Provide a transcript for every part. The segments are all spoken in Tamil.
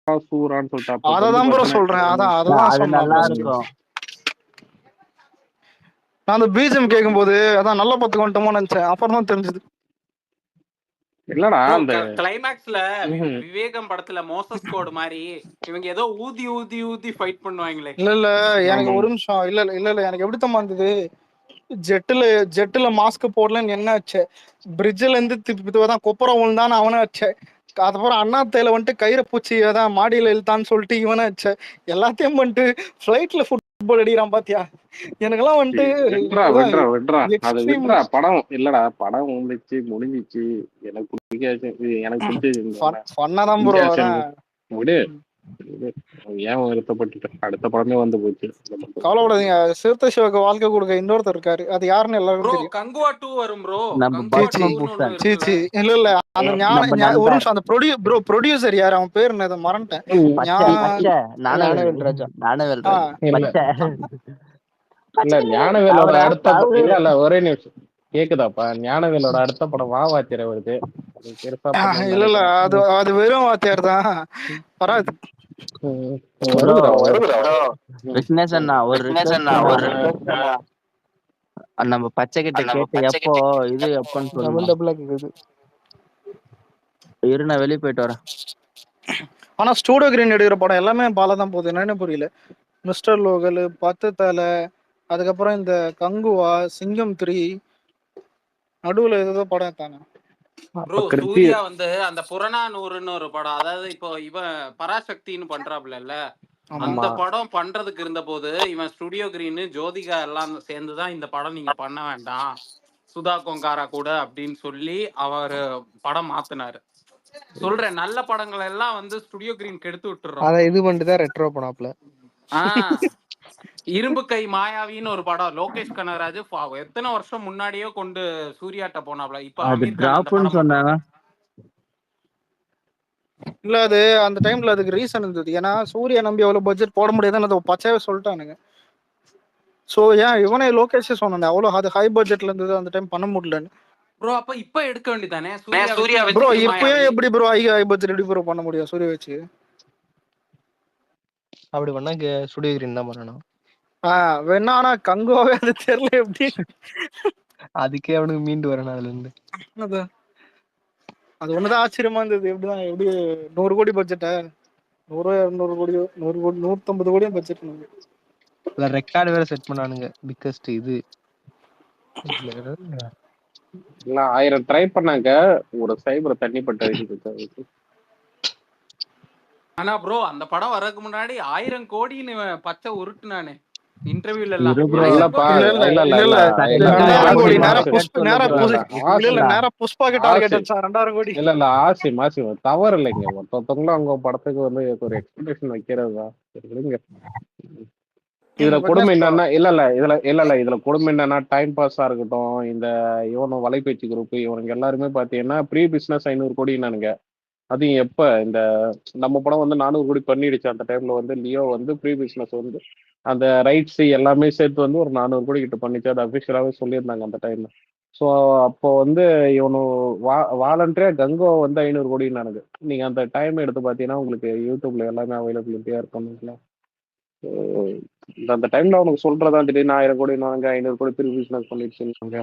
சூரான்னு சொல்லிட்டு அப்ப வந்து அததான் ப்ரோ சொல்றேன். அததான் அது நல்லா சொன்னேன். இருக்கும். நான் அந்த பிஜிஎம் கேட்கும் போது அதான் நல்லா பத்து வந்துட்டோமோ நினைச்சேன். அப்புறம் தான் தெரிஞ்சது. இல்லடா அந்த கிளைமேக்ஸ்ல விவேகம் படத்துல மோசஸ் கோடு மாதிரி இவங்க ஏதோ ஊதி ஊதி ஊதி ஃபைட் பண்ணுவாங்களே. இல்ல எனக்கு ஒரு நிமிஷம். இல்ல எனக்கு எப்படி தம்மா இருந்தது, ஜெட்டுல மாஸ்க் போடலன்னு என்ன ஆச்சு, பிரிட்ஜ்ல இருந்து தான் கொப்பரம் விழுந்தான்னு அவனை ஆச்சு. அதுக்கப்புறம் அண்ணாத்தையில வந்துட்டு கயிறை பூச்சி அதான் மாடியில இழுத்தான்னு சொல்லிட்டு இவனை ஆச்சு. எல்லாத்தையும் பண்ணிட்டு ஃபிளைட்ல ஃபுட்பால் அடிக்கிறான் பாத்தியா. எனக்கெல்லாம் வந்துட்டு விட்றா படம் இல்லடா, படம் வந்துச்சு முடிஞ்சிச்சு. எனக்கு சொன்னதான் ப்ரோ விடு, ஏன் வருத்தப்பட்டு அடுத்த படமே வந்து போச்சு. கவலைப்படாதீங்க, சிறுத்தை சிவக்கு வாழ்க்கை கொடுக்க இன்னொருத்தர் இருக்காரு. அது யாருன்னு எல்லாருக்கும் தெரியும். கங்குவா 2 வரும் ப்ரோ. சீச்சி இல்ல அந்த ஞான ஒரு நிமிஷம். அந்த ப்ரொடியூசர் யாரு, அவன் பேர் என்ன மறந்துட்டேன். இல்ல ஞானவேலோட அடுத்த இல்ல ஒரே நிமிஷம் கேக்குதாப்பா, ஞானவேலோட அடுத்த படம் வா வாத்தியார் வருது. இல்ல அது வெறும் வாத்தியார் தான் வராது. நம்ம பச்சை கிட்ட கேட்டு எப்போ இது எப்பன்னு சொல்லுங்க. இரு நான் வெளியே போயிட்டு வரேன். ஆனா ஸ்டூடியோ கிரீன் எடுக்கிற படம் எல்லாமே பாலா தான் போகுது. என்னன்னு புரியல. மிஸ்டர் லோகல், 10 தலை, அதுக்கப்புறம் இந்த கங்குவா, சிங்கம் 3, நடுவுல ஏதோ படம் எடுத்தாங்க. சூர்யா வந்து அந்த புறநானூறுன்னு ஒரு படம், அதாவது இப்போ இவன் பராசக்தின்னு பண்றாப்ல, அந்த படம் பண்றதுக்கு இருந்த போது இவன் ஸ்டுடியோ கிரீன் ஜோதிகா எல்லாம் சேர்ந்துதான் இந்த படம் நீங்க பண்ண வேண்டாம் சுதா கொங்காரா கூட அப்படின்னு சொல்லி அவர் படம் மாத்தினாரு. சொல்றேன், நல்ல படங்கள் எல்லாம் வந்து ஸ்டுடியோ கிரீன் கெடுத்து விட்டுறோம். அத இது பண்ணிட்டு ரெட்ரோ பண்ணாப்ல. இரும்பு கை மாயாவின்னு ஒரு படம் லோகேஷ் கனகராஜ் எத்தனை வருஷம் முன்னாடியோ கொண்டு சூர்யாட்ட போனாப்ல. இப்ப அமீர் கான் அந்த படம் சொன்னாங்க. இல்ல அது அந்த டைம்ல அதுக்கு ரீசன் இருந்தது. ஏன்னா சூர்யா நம்பி அவ்வளவு பட்ஜெட் போட முடியாதுன்னு அதை பச்சையாவே சொல்லிட்டானுங்க. சோ ஏன் இவனே லோகேஷே சொன்னாங்க அவ்வளவு அது ஹை பட்ஜெட்ல இருந்தது அந்த டைம் பண்ண முடியலன்னு. ப்ரோ அப்ப இப்ப எடுக்க வேண்டியதானே சூர்யா ப்ரோ. இப்பயே எப்படி ப்ரோ ஹை பட்ஜெட் எப்படி ப்ரோ பண்ண முடியும் சூர்யா வச்சு? அப்படி பண்ணா ஸ்டுடியோ கிரீன் தான் பண்ணணும். வேணா ஆனா கங்குவாவே அது தெரியல எப்படி. அதுக்கே அவனுக்கு மீண்டு வரணும் அதுல இருந்து. அது ஒண்ணுதான் ஆச்சரியமா இருந்தது. எப்படிதான் எப்படி 100 கோடி பட்ஜெட்ட 100 200 கோடியோ 100 கோடி 150 கோடியும் பட்ஜெட் ரெக்கார்டு வேற செட் பண்ணானுங்க. பிக்கஸ்ட் இது 1000 ட்ரை பண்ணாங்க, ஒரு சைபர் தண்ணி பட்டு. ஆனா ப்ரோ அந்த படம் வரதுக்கு முன்னாடி 1000 கோடின்னு பச்சை உருட்டுனானே இன்டர்வியூல எல்லாம். தவறு இல்லைங்க, மொத்தவங்களும் அவங்க படத்துக்கு வந்து ஒரு எக்ஸ்பெக்டேஷன் வைக்கிறதுதான். இதுல கொடுமை என்னன்னா இதுல கொடுமை என்னன்னா டைம் பாஸா இருக்கட்டும், இந்த இவனும் வலைபேச்சு குரூப் இவனுக்கு எல்லாருமே பாத்தீங்கன்னா ப்ரீ பிசினஸ் 500 கோடினானுங்க. அதுவும் எப்ப இந்த நம்ம படம் வந்து 400 கோடி பண்ணிடுச்சு. அந்த டைம்ல வந்து லியோ வந்து ப்ரீ பிசினஸ் வந்து அந்த ரைட்ஸ் எல்லாமே சேர்த்து வந்து ஒரு 400 கோடி கிட்ட பண்ணிச்சு. அது அபிஷியலாவே சொல்லியிருந்தாங்க அந்த டைம்ல. ஸோ அப்போ வந்து இவனு வாலண்டரியா கங்கோ வந்து 500 கோடினானுங்க. நீங்க அந்த டைம் எடுத்து பாத்தீங்கன்னா உங்களுக்கு யூடியூப்ல எல்லாமே அவைலபிலிட்டியா இருக்கும். அந்த டைம்ல அவனுக்கு சொல்றதா திடீர்னு 1000 கோடி 500 கோடி ப்ரீ பிசினஸ் பண்ணிடுச்சுங்க.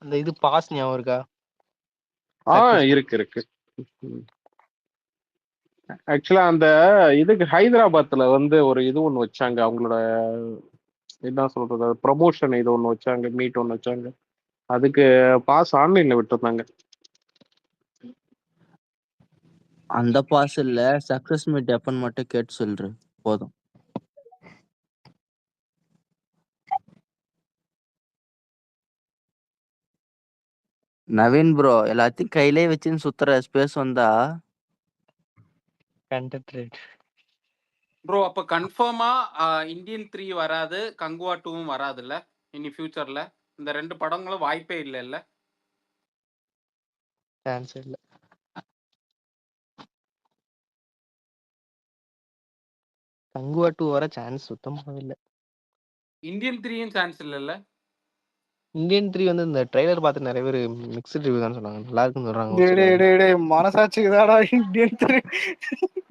அந்த இது பாஸ் ஞாபகம் இருக்கா? இருக்கு. ஆக்சுவலா அந்த இதுக்கு ஹைதராபாத்ல வந்து ஒரு இது ஒண்ணு வச்சாங்க. அவங்களோட என்ன சொல்றது ப்ரமோஷன் இது ஒண்ணு வச்சாங்க, மீட் ஒண்ணு வச்சாங்க. அதுக்கு பாஸ் ஆன்லைன்ல விட்டுருந்தாங்க. அந்த பாஸ் இல்ல, சக்சஸ் மீட் எப்பன்னு மட்டும் கேட்டு சொல்றேன் போதும். நவீன் ப்ரோ எல்லாத்தையும் கையிலே வச்சுன்னு சுத்துற ஸ்பேஸ் வந்தா ப்ரோ அப்ப கன்ஃபார்மா இந்தியன் 3 வராது, கங்குவா 2வும் வராது இல்ல இனி ஃபியூச்சர்ல? இந்த 2 படங்களும் வாய்ப்பே இல்ல. சான்ஸ் இல்ல. கங்குவா 2 வர சான்ஸ் சுத்தமாவே இல்ல. இந்தியன் 3யும் சான்ஸ் இல்ல. இந்தியன் 3 வந்து இந்த ட்ரைலர் பார்த்து நிறைய பேர் மிக்ஸ்ட் ரிவ்யூ தான் சொன்னாங்க. நல்லா இருக்குன்னு சொல்றாங்க ஒரு டேய் சில டேய் பேர். டேய் டேய் மனசாட்சிக்குதாடா இந்தியன் 3.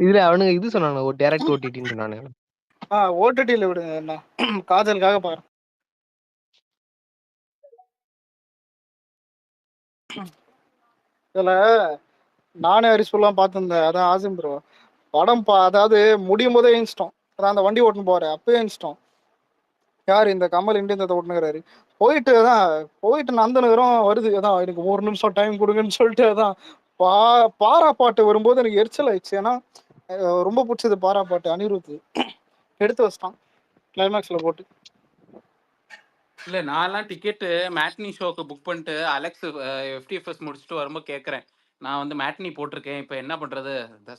இதுல அவனுங்க இது சொன்னாங்க, ஒரு டைரக்ட் ஓடிடின்னு சொன்னானுங்க. ஓடிடில விடுங்க என்ன காஜலுக்காக பாரு. இதுல நானே ஹரிசுலாம் பார்த்திருந்தேன். அதான் ஆசிம் ப்ரோ படம் அதாவது முடியும் போதே ஏஞ்சிட்டோம். அதான் அந்த வண்டி ஓட்டுன்னு போறேன் அப்பயே ஏஞ்சிட்டோம். யார் இந்த கமல் இண்டியன் ஓட்டுனுங்கிறாரு. போயிட்டு நந்தனகரம் வருது. அதான் எனக்கு 1 நிமிஷம் டைம் கொடுங்கன்னு சொல்லிட்டு அதான் பாரா பாட்டு வரும்போது எனக்கு எரிச்சல் ஆயிடுச்சு. ஏன்னா ரொம்ப பிடிச்சது பாரா பாட்டு. அனிருத் எடுத்து வச்சிட்டான் கிளைமேக்ஸ்ல போட்டு. இல்ல நான்லாம் டிக்கெட்டு மேட்னி ஷோக்கு புக் பண்ணிட்டு அலெக்ஸ் FTFS முடிச்சுட்டு வரும்போது கேட்குறேன், நான் வந்து மேட்னி போட்டிருக்கேன், இப்போ என்ன பண்றது,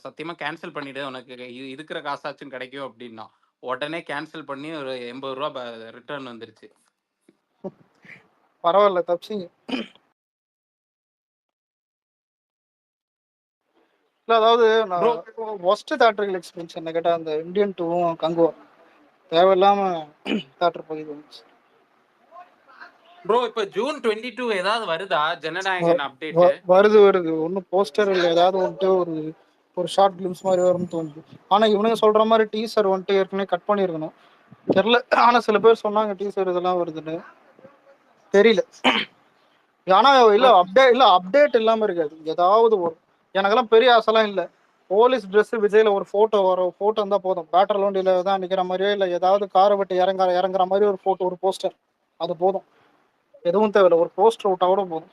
சத்தியமா கேன்சல் பண்ணிடு, உனக்கு இருக்கிற காசாச்சும் கிடைக்கும் அப்படின்னா உடனே கேன்சல் பண்ணி ஒரு 80 ரூபா ரிட்டர்ன் வந்துருச்சு. பரவாயில்ல தப்பிச்சிங்க. இல்ல அதாவது ப்ரோ ஒஸ்ட் தேட்டர்கள் எக்ஸ்பீரியன்ஸ் என்ன கேட்டா அந்த இந்தியன் 2வும் கங்குவா தேவையில்லாம தேட்டர் போய் வந்துச்சு. ப்ரோ இப்போ ஜூன் 22 ஏதாவது வருதா ஜனநாயகன் அப்டேட்? வருது ஒன்னும் போஸ்டர் இல்லை. ஏதாவது வந்துட்டு ஒரு ஷார்ட் கிளிம்ஸ் மாதிரி வரும்னு தோணுது. ஆனா இவனுங்க சொல்ற மாதிரி டீசர் வந்துட்டு ஏற்கனவே கட் பண்ணிருக்கணும் தெரியல. ஆனா சில பேர் சொன்னாங்க டீசர் இதெல்லாம் வருதுன்னு, தெரியல. ஆனா இல்ல அப்டேட் இல்லாம இருக்காது, ஏதாவது வரும். எனக்கெல்லாம் பெரிய ஆசைலாம் இல்லை. போலீஸ் ட்ரெஸ் விஜய்ல ஒரு போட்டோ இருந்தா போதும். பேட்டர் லோண்டியில தான் நிக்கிற மாதிரியோ இல்ல ஏதாவது காரை விட்டு இறங்குற மாதிரி ஒரு போட்டோ, ஒரு போஸ்டர், அது போதும். எதுவும் தேவையில்ல, ஒரு போஸ்டர் விட்டா கூட போதும்.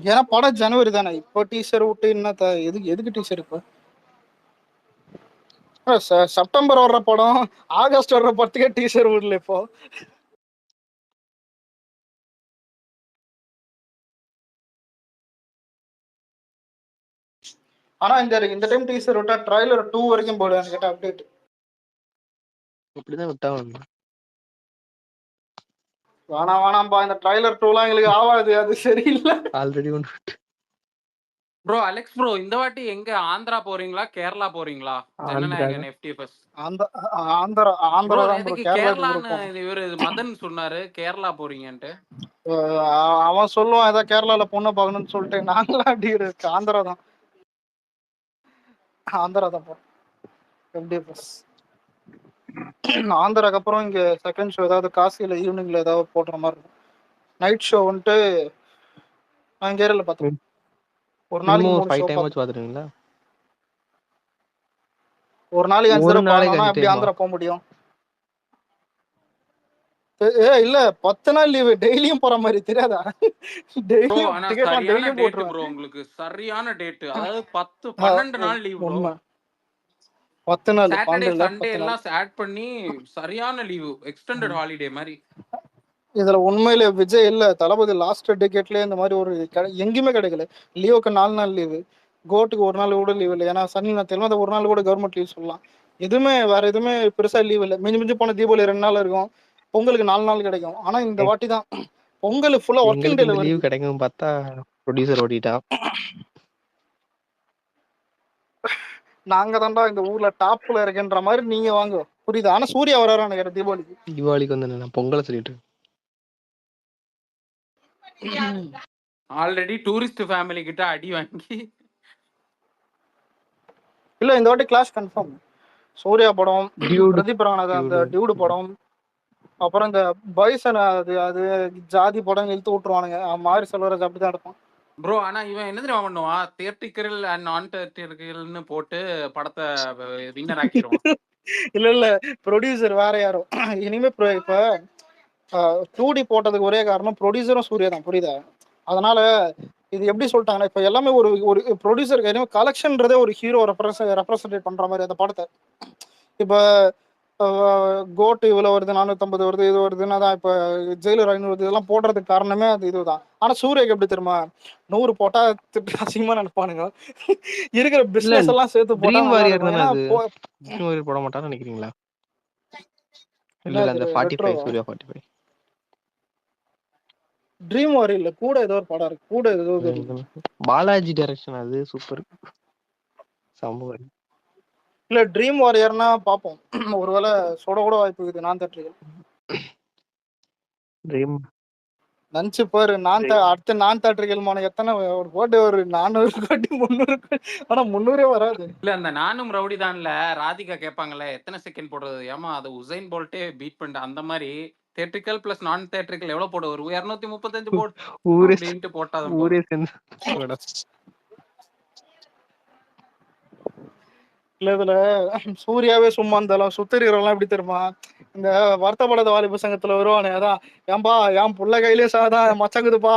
ஏன்னா படம் ஜனவரி தானே. இப்போ டீசர் விட்டு என்ன எதுக்கு டீசர் இப்போ? செப்டம்பர் வர்ற படம் ஆகஸ்ட் வர்ற படத்துக்கே டீசர் விடல இப்போ. ஆனா இந்த டைம் டீசர் விட்டா ட்ரைலர் 2 வரைக்கும் போடுவேன் கேட்ட அப்டேட். அப்படிதான் விட்டா வந்து வேணாம்பா இந்த ட்ரைலர் 2 எல்லாம் எங்களுக்கு ஆகாது, அது சரியில்லை. ஆல்ரெடி ஒன்று. ப்ரோ அலெக்ஸ் ப்ரோ இந்த வாட்டி எங்க ஆந்திரா போறீங்களா கேரளா போறீங்களா ஜனநாயகன் FTFS? ஆந்திரா தான் ப்ரோ. எதுக்கு கேரளாக்கு கேரளான்னு போறோம். இவரு மதன் சொன்னாரு கேரளா போறீங்கன்ட்டு. அவன் சொல்லுவான் ஏதாவது கேரளால பொண்ணை பார்க்கணும்னு சொல்லிட்டு. நாங்களாம் அப்படி இருக்கு, ஆந்திரா தான் போறோம் FTFS. ஆந்திராக்கு அப்புறம் இங்க செகண்ட் ஷோ ஏதாவது காசியில ஈவினிங்ல ஏதாவது போடுற மாதிரி இருக்கும். நைட் ஷோ வந்துட்டு நான் இங்க ஏரியால பார்த்தேன். ஒரு நாளைக்கு மினிமம் 3 5 ஷோ டைம் வச்சு பார்த்தேன். பாத்துருக்கீங்களா? ஒரு நாளைக்கு 5 ஒரு தடவை நாளைக்கு பார்க்கணும்னா 5 எப்படி டைமா? ஆந்திரா போக முடியும்? இல்ல 10 நாள் லீவு டெய்லியும் போற மாதிரி தெரியாதா? ப்ரோ டெய்லியும் ஆனா டிக்கெட்லாம் சரியான டெய்லியும் டேட் போட்டுருவேன். ப்ரோ, உங்களுக்கு சரியான டேட். அதாவது 10-12 நாள் லீவ் ப்ரோ. உண்மை 10 நாள் சாட்டர்டே 12 சண்டே 10 நாள். எல்லாம் ஆட் பண்ணி சரியான லீவு, எக்ஸ்டெண்டட் ஹாலிடே மாதிரி. இதுல உண்மையில விஜய் இல்ல தளபதி லாஸ்ட் டிக்கெட்லயே இந்த மாதிரி ஒரு எங்கேயுமே கிடைக்கல. லியோக்கு 4 நாள் லீவு, கோட்டுக்கு 1 நாள் கூட லீவ் இல்லை. ஏன்னா சனி ஞாயிற்றுக்கிழமை அந்த 1 நாள் கூட கவர்மெண்ட் லீவ் சொல்லலாம். வேற எதுவுமே பெருசா லீவ் இல்லை. மிஞ்சி போன தீபாவளி 2 நாள் இருக்கும், பொங்கலுக்கு 4 நாள் கிடைக்கும். ஆனா இந்த வாட்டி தான் பொங்கல் ஃபுல்லா ஒர்க்கிங் எங்களுக்கு டேல இந்த லீவ் வருது. கிடைக்கும் பார்த்தா ப்ரொடியூசர் ஓடிட்டான். நாங்க தான்டா இந்த ஊர்ல டாப்ல இருக்கேன்ற மாதிரி நீங்க வாங்க, புரியுது. ஆனா சூர்யா வராரு நினைக்கிறேன் தீபாவளிக்கு. தீபாவளிக்கு வந்து நான் பொங்கலை சொல்லிட்டு ஆல்ரெடி டூரிஸ்ட் ஃபேமிலி கிட்ட அடி வாங்கி. இல்ல இந்த வாட்டி கிளாஸ் கன்ஃபார்ம். சூர்யா படம், டியூடு பிரதீப் ராணா அந்த டியூடு படம், அப்புறம் இந்த பைசன் அது ஜாதி படம் இழுத்து விட்டுருவானுங்க. மாதிரி செல்வராஜ் அப்படிதான் எடுப்பான் ப்ரோ. ஆனா இவன் என்ன தெரியுமா பண்ணுவான், தியேட்ரிக்கல் அண்ட் நான் தியேட்ரிக்கல்னு போட்டு படத்தை வின்னர் ஆக்கிடுவான். இல்ல ப்ரொடியூசர் வேற யாரும். இனிமே இப்ப 2D போட்டதுக்கு ஒரே காரணம் ப்ரொடியூசரும் சூர்யா தான், புரியுதா? அதனால இது எப்படி சொல்லிட்டாங்கன்னா இப்ப எல்லாமே ஒரு ப்ரொடியூசருக்கு கலெக்ஷன்றதே ஒரு ஹீரோ ரெப்ரசன்டேட் பண்ற மாதிரி அந்த படத்தை. இப்ப கோட்டு இவ்வளவு வருது, 450 வருது, இது வருதுன்னா தான் இப்ப ஜெயிலர் 500 வருது, இதெல்லாம் போடுறதுக்கு காரணமே அது இதுதான். ஆனா சூர்யாக்கு எப்படி தெரியுமா, 100 போட்டா அசிங்கமா நினைப்பானுங்க. இருக்கிற பிசினஸ் எல்லாம் சேர்த்து போட்டா ட்ரீம் நல்லா வாரியர் இருக்கும். தானே ஏன்னா அது? ட்ரீம் வாரியர் போட மாட்டான்னு நினைக்கிறீங்களா? இல்ல என்ன அந்த 45 ரெட்ரோவா? சூர்யா 45 ட்ரீம் வாரியர் இல்ல, கூட ஏதோ ஒரு படம் இருக்கு, கூட ஏதோ இருக்கு. பாலாஜி டைரக்ஷன், அது சூப்பர் சம்பவம். இல்ல ட்ரீம் வாரியர்னா பாப்போம். ஒருவேளை சுட கூட வாய்ப்பு இருக்குது நான் தட்டுறேன். ட்ரீம் நினைச்சு பாரு. அடுத்த நான் தேட்டர்கள் எத்தனை ஒரு கோடி, ஒரு 400 கோடி 300 கோடி. ஆனா 300 வராது. இல்ல அந்த நானும் ரவுடி தான்ல ராதிகா கேட்பாங்கல்ல எத்தனை செகண்ட் போடுறது, ஏமா அது உசைன் போல்ட்டே பீட் பண்ணிட்டு அந்த மாதிரி தேட்ரிக்கல் பிளஸ் நான் தேட்ரிக்கல் எவ்வளவு போடு, ஒரு 235 போடு ஊரே அப்படின்ட்டு போட்டாதான் ஊரே போதும். சேர்ந்து இல்ல இதுல சூர்யாவே சும்மா இருந்தாலும் சுத்தரீரெல்லாம் எப்படி தெரியுமா, இந்த வருத்தப்படாத வாலிப சங்கத்துல வருவானே, அதான் ஏன்பா என் புள்ள கையிலேயே சாதான் மச்சங்குதுப்பா,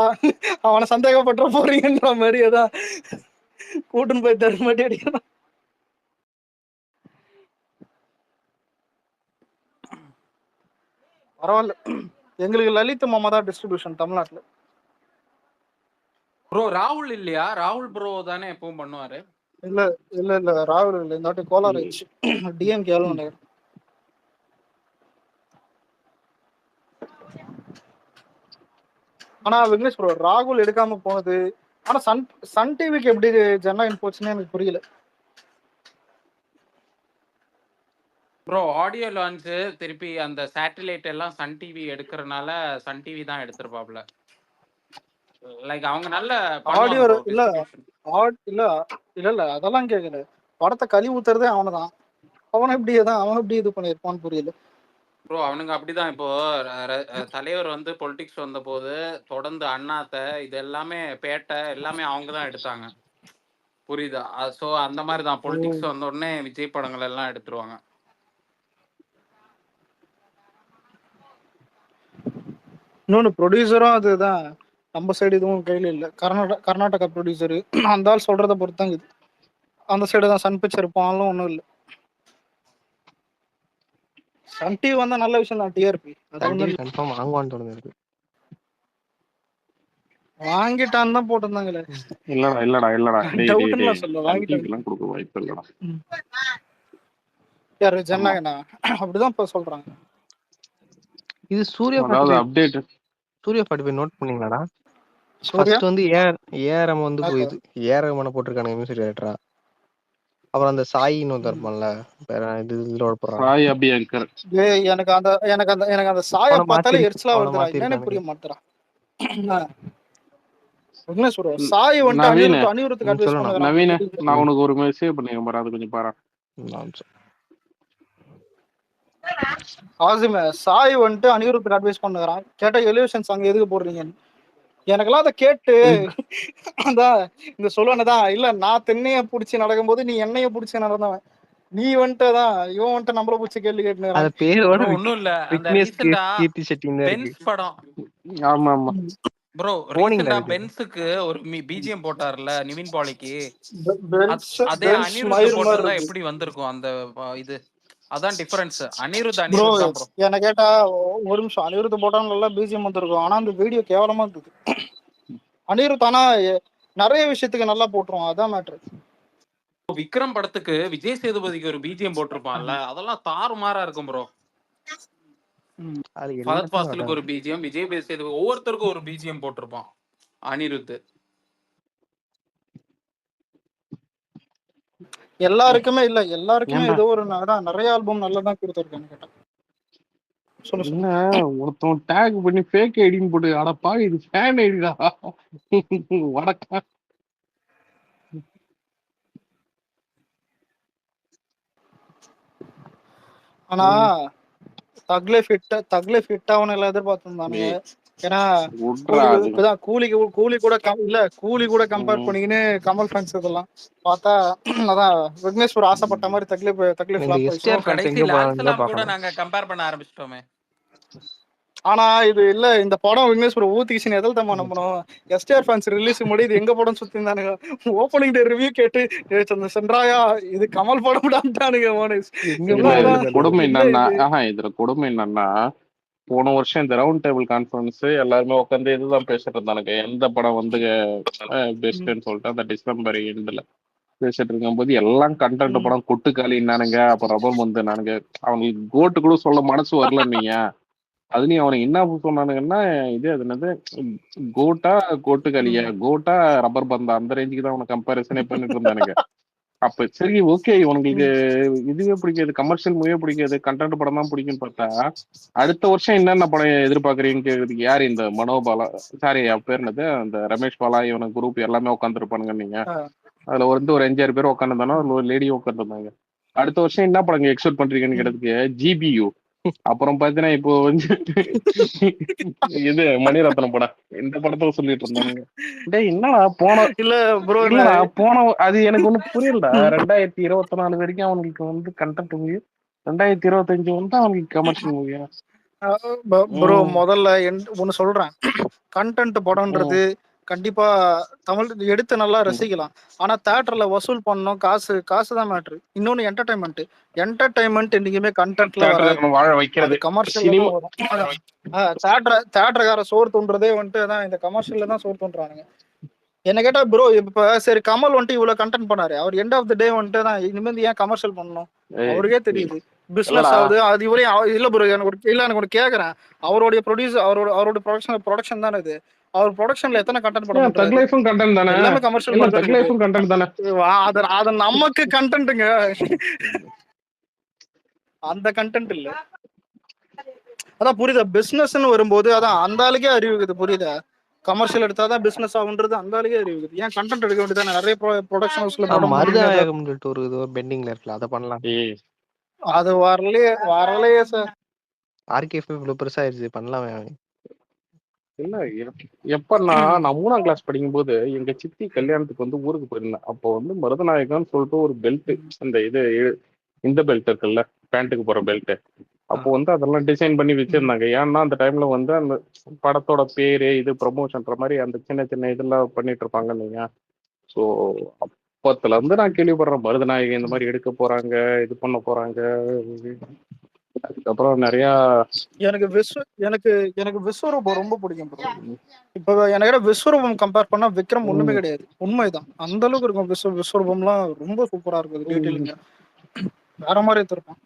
அவனை சந்தேகப்பட்டு போறீங்கன்ற மாதிரி அதான் கூட்டுன்னு போய் தர மாட்டி அடிக்கிறான். பரவாயில்ல, எங்களுக்கு லலித் மாமா தான் டிஸ்ட்ரிபியூஷன் தமிழ்நாட்டுல. ப்ரோ ராகுல் இல்லையா? ராகுல் ப்ரோ தானே எப்பவும் பண்ணுவாரு. இல்ல இல்ல இல்ல ராகுல் இல்ல, இந்த வாட்டி கோலார் ஆயிடுச்சு. டிஎம்கே நினைக்கிறேன். ஆனா விக்னேஷ் ப்ரோ ராகுல் எடுக்காம போனது, ஆனா சன் டிவிக்கு எப்படி ஜனநாயகம் போச்சுன்னு எனக்கு புரியல. ப்ரோ ஆடியோ லான்ச் திருப்பி அந்த சேட்டலைட் எல்லாம் சன் டிவி எடுக்கிறனால சன் டிவி தான் எடுத்திருப்பாப்ல. லைக் அவங்க நல்ல ஆடியோ பண்ணுவாங்க இல்ல distribution. இல்ல இல்ல இல்ல அதெல்லாம் கேட்கல. படத்தை கழுவி ஊத்துறதே அவனதான். அவன் எப்படி இது பண்ணிருப்பான்னு புரியல. ப்ரோ அவனுங்க அப்படிதான். இப்போ தலைவர் வந்து பொலிட்டிக்ஸ் வந்த போது தொடர்ந்து அண்ணாத்த இது எல்லாமே பேட்டை எல்லாமே அவங்க தான் எடுத்தாங்க, புரியுதா? ஸோ அந்த மாதிரி தான் பொலிட்டிக்ஸ் வந்த உடனே விஜய் படங்கள் எல்லாம் எடுத்துருவாங்க. இன்னொன்னு ப்ரொடியூசரும் அதுதான், நம்ம சைடு எதுவும் கையில இல்ல. கர்நாடகா ப்ரொடியூசரு அந்த ஆள் சொல்றத பொறுத்தாங்க இது. அந்த சைடு தான் சன் பிக்சர் இருப்பான்லாம் ஒன்றும் இல்லை. சன் டிவி வந்தா நல்ல விஷயம் தான், டிஆர்பி அது ஒன்றும் இல்லை. கன்ஃபார்ம் வாங்குவான்னு தோணுது. வாங்கிட்டான்னு தான் போட்டிருந்தாங்களே. இல்லடா டவுட்லாம் சொல்ல வாங்கிட்டாங்க. எல்லாம் கொடுக்க வாய்ப்பு இல்லடா. யாரு ஜனநாயகனா? அப்படிதான் இப்ப சொல்றாங்க. இது சூர்யா அதாவது அப்டேட் சூர்யா 45 நோட் பண்ணீங்களாடா? சூர்யா ஃபர்ஸ்ட் வந்து ஏஆர்எம் வந்து போயிது. ஏஆர்எம் போட்டிருக்கானுங்க மியூசிக் டைரக்டரா. அப்புறம் அந்த சாயின்னு வந்து இருப்பான்ல, இது இதோட போடுறான். சாய் அபியங்கர். எனக்கு அந்த சாயை அவனை பார்த்தாலே மாத்தி எரிச்சலா அவனை வருதுடா. என்னன்னு மாத்திருக்கானுங்க. புரிய மாட்டேறான். என்ன சொல்ற சாய் நவீன வந்துட்டு அனிருத்துக்கு அட்வைஸ் சொல்லணும். பண்ணுறான். நவீன நான் உனக்கு ஒரு மெசேஜ் பண்ணிருக்கேன் பாரு, அது கொஞ்சம் பாரு. ஆசிமே சாய் வந்துட்டு அனிருத்துக்கு அட்வைஸ் பண்ணுறான். கேட்டா எலிவேஷன் சாங் எதுக்கு போடுறீங்கன்னு. எனக்கெல்லாம் அதை கேட்டு அதான் இந்த சொல்லுவனதான், இல்ல நான் தென்னைய புடிச்சு நடக்கும்போது நீ எண்ணெய புடிச்சு நடந்தவன், நீ வந்துட்டு தான் இவன் வந்துட்டு நம்மள புடிச்சு கேள்வி கேட்டுன்னு. அது பேரோட ஒண்ணும் இல்ல, அந்த விக்னேஷ் ரீசெண்டா கீர்த்தி செட்டின்னு இருக்கு. பென்ஸ் படம் ஆமா ஆமா ப்ரோ, போனீங்களா ரீசெண்டா இதுக்கு? பென்ஸுக்கு ஒரு பிஜிஎம் போட்டார்ல நிவின் பாலிக்கு, பென்ஸ் அதே பென்ஸ் அனிருத் மயிர் போட்டிருந்தா மாதிரி எப்படி வந்திருக்கும் அந்த இது? அதான் டிஃபரன்ஸ். அனிருத் ப்ரோ. அனிருத் தான் ப்ரோ. என்ன கேட்டா ஒரு நிமிஷம், அனிருத் போட்டாலும் நல்லா பிஜிஎம் வந்துருக்கும். ஆனா அந்த வீடியோ கேவலமா இருந்தது. அனிருத் ஆனா நிறைய விஷயத்துக்கு நல்லா போட்டுருவோம், அதான் மேட்ரு. விக்ரம் படத்துக்கு விஜய் சேதுபதிக்கு ஒரு பிஜிஎம் போட்டிருப்பான்ல, அதெல்லாம் தாறுமாறா இருக்கும் ப்ரோ. அது ஃபஹத் ஃபாசிலுக்கு ஒரு பிஜிஎம், விஜய் சேதுபதி ஒவ்வொருத்தருக்கும் ஒரு பிஜிஎம் போட்டிருப்பான் அனிருத். எல்லாருக்குமே இல்ல, எல்லாருக்குமே ஏதோ ஒரு அதான் நிறைய ஆல்பம் நல்லதான் கொடுத்துருக்காங்க கேட்டா. என்ன ஒருத்தன் டேக் பண்ணி ஃபேக் ஐடின்னு போட்டு, அடப்பா இது ஃபேன் ஐடிடா வடக்கா. ஆனா தக்லே ஃபிட் அவன எல்லாம் எதிர்பார்த்திருந்தானுங்க. ஏன்னா கூலி கூட கம்பேர் பண்ணிக்கின்னு கமல் ஃபேன்ஸ் இதெல்லாம் பார்த்தா அதான் விக்னேஸ்வர் ஆசைப்பட்ட மாதிரி தக்லே ஃபிளாப் ஆயிடுச்சு. கடைசி லான்ஸ்லாம் கூட நாங்க கம்பேர் பண்ண ஆரம்பிச்சிட்டோமே. ஆனா இது இல்ல, இந்த படம் விக்னேஸ்வர் ஊத்திக்கிச்சு எதில் தான் நம்பணும். எஸ்டிஆர் ஃபேன்ஸ் ரிலீஸ் முடி இது எங்க படம் சுத்தி இருந்தானுங்க. ஓப்பனிங் டே ரிவ்யூ கேட்டு சென்றாயா இது கமல் படம் கொடுமை என்னன்னா, இதுல கொடுமை என்னன்னா, போன வருஷம் இந்த ரவுண்ட் டேபிள் கான்ஃபரன்ஸ் எல்லாருமே உட்காந்து இதுதான் பேசிட்டு இருந்தானுங்க, எந்த படம் வந்து பெஸ்ட்ன்னு சொல்லிட்டு அந்த டிசம்பர் எண்டுல பேசிட்டு இருக்கும் போது எல்லாம் கண்டென்ட் படம் கொட்டுக்காலின்னானுங்க. அப்புறம் ரபம் வந்து நானுங்க அவங்களுக்கு கோட்டு கூட சொல்ல மனசு வரல. நீங்க அதுலயும் அவனுக்கு என்ன சொன்னானுங்கன்னா, இது அது என்னது கோட்டா கோட்டுக்காலியா கோட்டா ரப்பர் பந்தா அந்த ரேஞ்சுக்கு தான் அவனை கம்பேரிசனே பண்ணிட்டு இருந்தானுங்க. அப்ப சரி ஓகே, உங்களுக்கு இதுவே பிடிக்காது, கமர்ஷியல் மூவியே பிடிக்காது, கண்டென்ட் படம் தான் பிடிக்கும்னு பார்த்தா அடுத்த வருஷம் என்னென்ன படம் எதிர்பார்க்குறீங்கன்னு கேக்குறதுக்கு யார் இந்த மனோபாலா, சாரி அவ பேர் என்னது, அந்த ரமேஷ் பாலா இவனுக்கு குரூப் எல்லாமே உட்காந்துருப்பானுங்க. நீங்க அதுல வந்து ஒரு 5-6 பேர் உட்காந்துருந்தானோ அதுல ஒரு லேடியும் உட்காந்துருந்தாங்க. அடுத்த வருஷம் என்ன படம் எக்ஸ்பெக்ட் பண்றீங்கன்னு கேட்டதுக்கு ஜிபியு. அப்புறம் பாத்தீங்கன்னா இப்போ வந்து இது மணிரத்னம் படம், இந்த படத்தை சொல்லிட்டு இருந்தானுங்க. டேய் என்னடா போன இல்ல ப்ரோ இல்லடா போன அது எனக்கு ஒண்ணு புரியலடா. 2024 வரைக்கும் அவங்களுக்கு வந்து கண்டென்ட் மூவி, 2025 வந்து அவங்களுக்கு கமர்ஷியல் மூவியா? ப்ரோ முதல்ல ஒன்னு சொல்றேன், கண்டென்ட் படம்ன்றது கண்டிப்பா தமிழ் எடுத்து நல்லா ரசிக்கலாம். ஆனா தியேட்டர்ல வசூல் பண்ணணும், காசு தான் மேட்ரு. இன்னொன்னு என்டர்டைன்மெண்ட் என்னைக்குமே கண்டென்ட்ல வராது, வாழ அது வைக்கிறது கமர்ஷியல்ல தான் வரும். தியேட்டர்கார சோறு தூண்டுறதே வந்துட்டு அதான் இந்த கமர்ஷியல்ல தான் சோறு தூண்டுறானுங்க. என்ன கேட்டா ப்ரோ, இப்ப சரி கமல் வந்துட்டு இவ்வளவு கண்டென்ட் பண்ணாரு, அவர் எண்ட் ஆஃப் த டே வந்துட்டு தான் இனிமேல் ஏன் கமர்ஷியல் பண்ணணும், அவருக்கே தெரியுது பிசினஸ் ஆகுது. அது இவரே இல்ல ப்ரோ, எனக்கு ஒரு கேக்குறேன், அவருடைய ப்ரொடியூசர் அவரோட ப்ரொடக்ஷன் தானே இது, அவர் ப்ரொடக்ஷன்ல எத்தனை கண்டென்ட் படம் தக் பண்றாரு? லைஃபும் கண்டென்ட் தானே, எல்லாமே கமர்ஷியல் இல்ல மாதிரி தான் தக் போகுது. லைஃபும் கண்டென்ட் தானே. அது நமக்கு கண்டென்ட்டுங்க, அந்த கண்டென்ட் இல்ல. அதான் புரியுதா, பிசினஸ்ன்னு வரும்போது அதான் அந்த ஆளுக்கே அறிவுக்குது, புரியுதா, கமர்ஷியல் எடுத்தாதான் பிசினஸ் ஆகுன்றது அந்த ஆளுக்கே அறிவுக்குது. ஏன் கண்டென்ட் எடுக்க வேண்டியதானே, நிறைய ப்ரொடக்ஷன் ஹவுஸ்ல படம் பண்ணுங்க. மருதநாயகம்னு சொல்லிட்டு ஒரு இது பெண்டிங்ல இருக்குல்ல, அதை பண்ணலாம். அது வரலையே சார். ஆர்கேஎஃப் இவ்வளவு பெருசாயிருச்சு, பண்ணலாமே. இல்ல எப்பன்னா நான் 3ஆம் கிளாஸ் படிக்கும்போது எங்க சித்தி கல்யாணத்துக்கு வந்து ஊருக்கு போயிருந்தேன். அப்போ வந்து மருதநாயகம்னு சொல்லிட்டு ஒரு பெல்ட், அந்த இது இந்த பெல்ட் இருக்குல்ல, பேண்ட்டுக்கு போற பெல்ட், அப்போ வந்து அதெல்லாம் டிசைன் பண்ணி வச்சிருந்தாங்க. ஏன்னா அந்த டைம்ல வந்து அந்த படத்தோட பேரு இது ப்ரமோஷன்ற மாதிரி அந்த சின்ன சின்ன இதெல்லாம் பண்ணிட்டு இருப்பாங்க இல்லையா. ஸோ அப்பத்துல இருந்து நான் கேள்விப்படுறேன் மருதநாயகன் இந்த மாதிரி எடுக்க போறாங்க, இது பண்ண போறாங்க. அதுக்கப்புறம் நிறைய எனக்கு விஸ்வரூபம் ரொம்ப பிடிக்கும் bro. இப்ப எனக்கு விஸ்வரூபம் கம்பேர் பண்ணா விக்ரம் ஒண்ணுமே கிடையாது, உண்மைதான். அந்த அளவுக்கு இருக்கும் விஸ்வரூபம்லாம் ரொம்ப சூப்பரா இருக்குது, டீடைலிங்க வேற மாதிரி எடுத்திருப்பான்.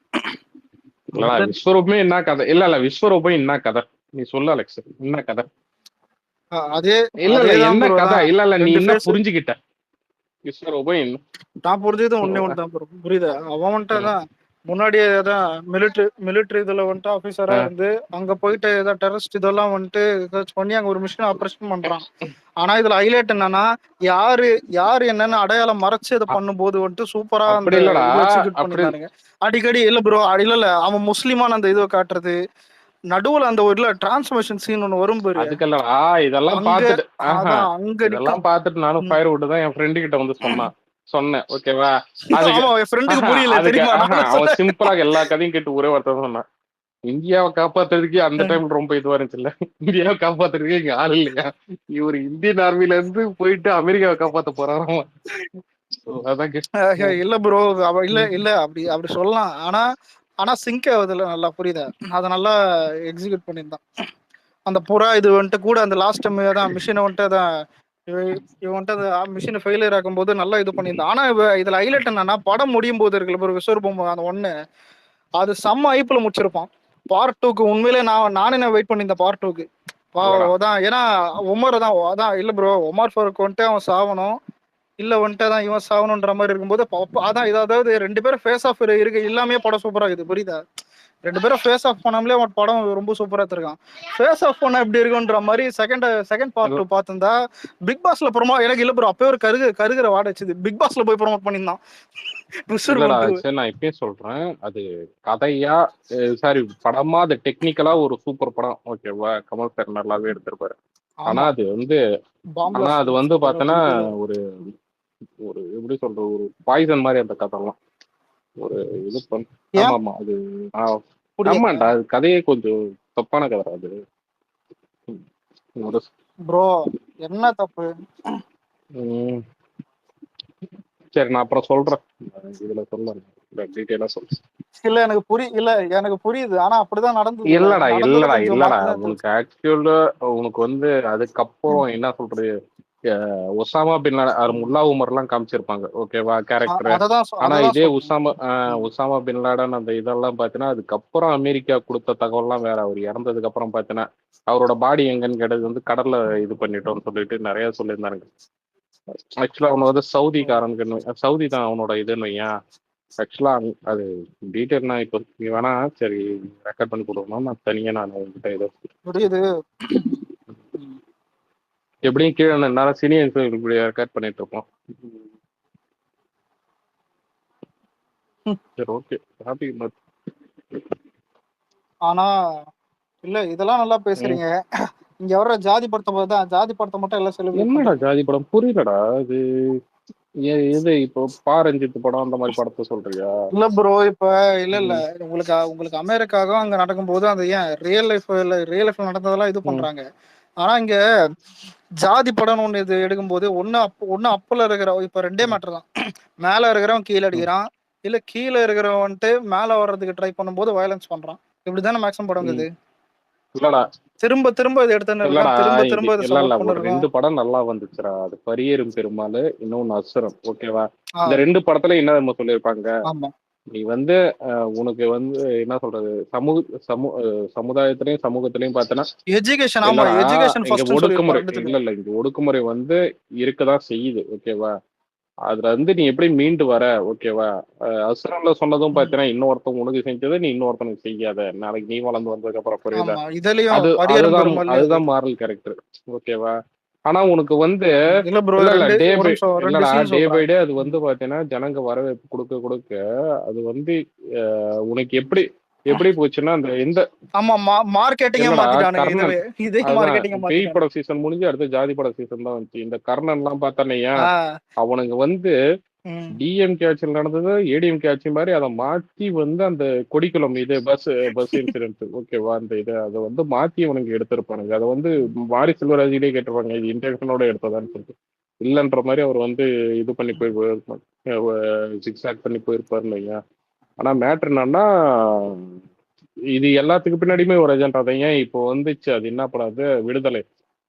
விஸ்வரூபமே என்ன கதை? இல்ல விஸ்வரூபம் என்ன கதை நீ சொல்லு அலெக்ஸ், என்ன கதை? அதே இல்ல என்ன bro கதை? தான். இல்ல நீ என்ன face. புரிஞ்சுக்கிட்ட விஸ்வரூபம் என்ன? நான் புரிஞ்சது ஒண்ணே ஒண்ணுதான் bro, புரியுதா, அவன் வந்துட்டு தான் முன்னாடியே தான் மிலிட்டரி இதுல வந்துட்டு ஆபீசரா இருந்து அங்க போயிட்டு ஏதாவது டெரரிஸ்ட் இதெல்லாம் வந்துட்டு சர்ச் பண்ணி அங்க ஒரு மிஷின் ஆபரேஷன் பண்றான். ஆனா இதுல ஹைலைட் என்னன்னா, யாரு என்னன்னு அடையாளம் மறைச்சு இதை பண்ணும்போது வந்துட்டு சூப்பரா அந்த அப்படி இல்லடா, இது எக்ஸிக்யூட் அப்படி பண்ணிருந்தானுங்க. அடிக்கடி இல்ல ப்ரோ, இல்ல அவன் முஸ்லிமான அந்த இதை காட்டுறது, நடுவுல அந்த ஒரு டிரான்ஸ்ஃபர்மேஷன் சீன் ஒண்ணு வரும் பாரு, அதுக்கல்லடா இதெல்லாம் அங்க பார்த்துட்டு அதான் அங்க இதெல்லாம் பார்த்துட்டு நானும் ஃபயர் விட்டு தான் என் ஃப்ரெண்டு கிட்ட வந்து சொன்னேன் ஓகேவா. அதுக்கு ஆமா, என் ஃப்ரெண்டுக்கு புரியல தெரியுமா, அவன் சிம்பிளாக எல்லா கதையும் கேட்டு ஒரே வார்த்தை தான் சொன்னான், இந்தியாவை காப்பாத்துறதுக்கு அந்த டைம் ரொம்ப இதுவா இருந்துச்சுல்ல, இந்தியாவை காப்பாத்துறதுக்கு இங்க ஆள் இல்லையா, இவர் இந்தியன் ஆர்மில இருந்து போயிட்டு அமெரிக்காவை காப்பாத்த போறாராம். அதான் இல்ல ப்ரோ, இல்ல அப்படி சொல்லலாம். ஆனா சிங்க் ஆகுதுல நல்லா, புரியுதா, அதை நல்லா எக்ஸிக்யூட் பண்ணியிருந்தான். அந்த புறா இது வந்துட்டு கூட அந்த லாஸ்ட் டைம் தான் மிஷினை வந்துட்டு அதான் இவன் வந்துட்டு மிஷின் ஃபெயிலியர் ஆகும்போது நல்லா இது பண்ணியிருந்தான். ஆனா இதுல ஹைலைட் என்னன்னா, படம் முடியும் போது இருக்குல்ல ஒரு விஸ்வரூபம் அந்த ஒண்ணு, அது செம்ம ஐப்புல முடிச்சிருப்பான். பார்ட் 2க்கு உண்மையிலே நானே வெயிட் பண்ணியிருந்தேன் பார்ட் 2க்கு. அதான் ஏன்னா உமர் தான் அதான் இல்ல ப்ரோ, உமர் ஃபருக் வந்துட்டு அவன் சாவணும், இல்ல வந்துட்டு தான் இவன் சாவணுன்ற மாதிரி இருக்கும்போது அதான் அதாவது 2 பேரும் ஃபேஸ் ஆஃப் இருக்கு எல்லாமே படம் சூப்பரா இருக்குது, புரியுதா. 2 பேரும் ஃபேஸ் ஆஃப் பண்ணாமலே அவன் படம் ரொம்ப சூப்பரா எடுத்திருக்கான். ஃபேஸ் ஆஃப் பண்ண எப்படி இருக்குன்ற மாதிரி செகண்ட் பார்ட் 2 பார்த்திருந்தா பிக் பாஸ்ல எனக்கு இல்ல ப்ரோ, அப்பவே ஒரு கருகிற வாட வச்சுது, பிக் பாஸ்ல போய் ப்ரோமோட் பண்ணியிருந்தான். இல்லடா சரி, நான் இப்பயே சொல்றேன், அது கதையா சாரி படமா, அது டெக்னிக்கலா ஒரு சூப்பர் படம் ஓகேவா, கமல் சார் நல்லாவே எடுத்திருப்பாரு. ஆனா அது வந்து பார்த்தனா ஒரு எப்படி சொல்ற, ஒரு பாய்சன் மாதிரி அந்த கதைலாம் ஒரு இது ஆமா அது ஆமாண்டா, அது கதையே கொஞ்சம் தப்பான கதை அது. ப்ரோ என்ன தப்பு? சரி நான் அப்புறம் சொல்றேன், இதுல சொல்ல டீடைலா சொல்றேன். இல்ல எனக்கு புரியுது, ஆனா அப்படிதான் நடந்தது. இல்லடா உனக்கு ஆக்சுவலா உனக்கு வந்து அதுக்கப்புறம் என்ன சொல்றது, Osama bin Laden, Mullah Omar எல்லாம் காமிச்சிருப்பாங்க ஓகேவா கேரக்டர். ஆனா இதே ஒசாமா பின் லாடன் அந்த இதெல்லாம் பாத்தீங்கன்னா அதுக்கப்புறம் அமெரிக்கா கொடுத்த தகவல்லாம் வேற. அவர் இறந்ததுக்கு அப்புறம் பாத்தீங்கன்னா அவரோட பாடி எங்கன்னு கேட்டது வந்து கடல்ல இது பண்ணிட்டோம்னு சொல்லிட்டு நிறைய சொல்லியிருந்தாருங்க. ஆக்சுவலா அவனை வந்து சவுதிக்காரனுக்கு சவுதி தான் அவனோட இதுன்னு வையன். ஆக்சுவலா அது டீட்டெயில் இப்போ நீ வேணா சரி ரெக்கார்ட் பண்ணி கொடுக்கணும். நான் தனியா நான் உங்ககிட்ட ஏதோ புரியுது. எப்படியும் கீழே நேரம் சீனியர் இப்படி ரெக்கார்ட் பண்ணிட்டு இருப்போம். சரி ஓகே ஹாப்பி. ஆனா இல்ல இதெல்லாம் நல்லா பேசுறீங்க. இங்க வர்ற ஜாதி படத்தை தான் ஜாதி படத்தை மட்டும் எல்லாம் செலிப்ரேட் என்னடா பண்றீங்க. ஜாதி படம் புரியலடா. இது இது இப்போ பாரஞ்சித் படம் அந்த மாதிரி படத்தை சொல்றியா? இல்ல ப்ரோ இப்ப இல்ல உங்களுக்கு அமெரிக்காவும் அங்க நடக்கும்போது அந்த ஏன் ரியல் லைஃப்ல நடந்ததெல்லாம் இது பண்றாங்க. ஆனா இங்க ஜாதி படம் ஒண்ணு இது எடுக்கும்போது ஒண்ணு அப்பல இருக்கிற இப்ப ரெண்டே மேட்டர் தான். மேல இருக்கிறவன் கீழே அடிக்கிறான், இல்ல கீழே இருக்கிறவன் வந்துட்டு மேல வர்றதுக்கு ட்ரை பண்ணும்போது வயலன்ஸ் பண்றான். இப்படிதானே மேக்ஸிமம் படம் இருக்குது. இல்லடா திரும்ப திரும்ப இது எடுத்துன்னு இல்லடா இருக்கான், திரும்ப இல்ல சப்போர்ட் ஒரு பண்ணிருக்கான். 2 படம் நல்லா வந்துச்சுடா. அது பரியேறும் பெருமாள், இன்னொன்னு அசுரம். ஓகேவா? இந்த 2 படத்துல என்ன நம்ம சொல்லியிருப்பாங்க, ஆமா நீ வந்து உனக்கு வந்து என்ன சொல்றது சமுதாயத்திலையும் சமூகத்திலையும் பார்த்தனா எஜுகேஷன். ஆமா இல்லடா எஜுகேஷன் இங்க ஃபர்ஸ்ட்னு ஒடுக்குமுறை சொல்லிருப்பாரு. இல்ல இங்க ஒடுக்குமுறை வந்து இருக்கதான் செய்யுது. ஓகேவா? அதுல வந்து நீ எப்படி மீண்டு வர? ஓகேவா? அசுரன்ல சொன்னதும் பார்த்தீங்கன்னா இன்னொருத்தவங்க உனக்கு செஞ்சதை நீ இன்னொருத்தனுக்கு செய்யாத, நாளைக்கு நீ வளர்ந்து வந்ததுக்கு அப்புறம். புரியுதா? ஆமா இதுலயும் அதுதான் பெருமாள் அதுதான் மாரல் கேரக்டர். ஓகேவா? ஆனா உனக்கு வந்து இல்ல ப்ரோ இல்ல டே ஒரு பை நிமிஷம் இல்லடா சீன் டே பை சொல்றேன். டே அது வந்து பாத்தீங்கன்னா ஜனங்க வரவேற்பு கொடுக்க கொடுக்க அது வந்து உனக்கு எப்படி எப்படி போச்சுன்னா அந்த எந்த ஆமா மார்க்கெட்டிங்கா இல்லடா மாத்திட்டானுங்க. கர்ணன். இதே அதுதான் மார்க்கெட்டிங்கா பேய் மாத்திட்டானுங்க. பட சீசன் முடிஞ்சு அடுத்த ஜாதி பட சீசன் தான் வந்துச்சு. இந்த கர்ணன் எல்லாம் பார்த்தானையா அவனுங்க வந்து டிஎம்கே ஆட்சியில் நடந்தது ஏடிஎம்கே ஆட்சி மாதிரி அதை மாத்தி வந்து அந்த கொடிக்குளம் இது பஸ் இன்சிடென்ட். ஓகேவா? அந்த இதை அதை வந்து மாத்தி அவனுக்கு எடுத்திருப்பானுங்க. அதை வந்து மாரி செல்வராஜிலே கேட்டிருப்பாங்க இது இன்டென்ஷனோட எடுத்ததான்னு சொல்லிட்டு. இல்லைன்ற மாதிரி அவர் வந்து இது பண்ணி சிக்ஸாக் பண்ணி போயிருப்பாருன்னு வைங்க. ஆனா மேட்ரு என்னன்னா இது எல்லாத்துக்கு பின்னாடியுமே ஒரு அஜெண்டா தான். ஏன் இப்போ வந்துச்சு அது என்ன படாது விடுதலை.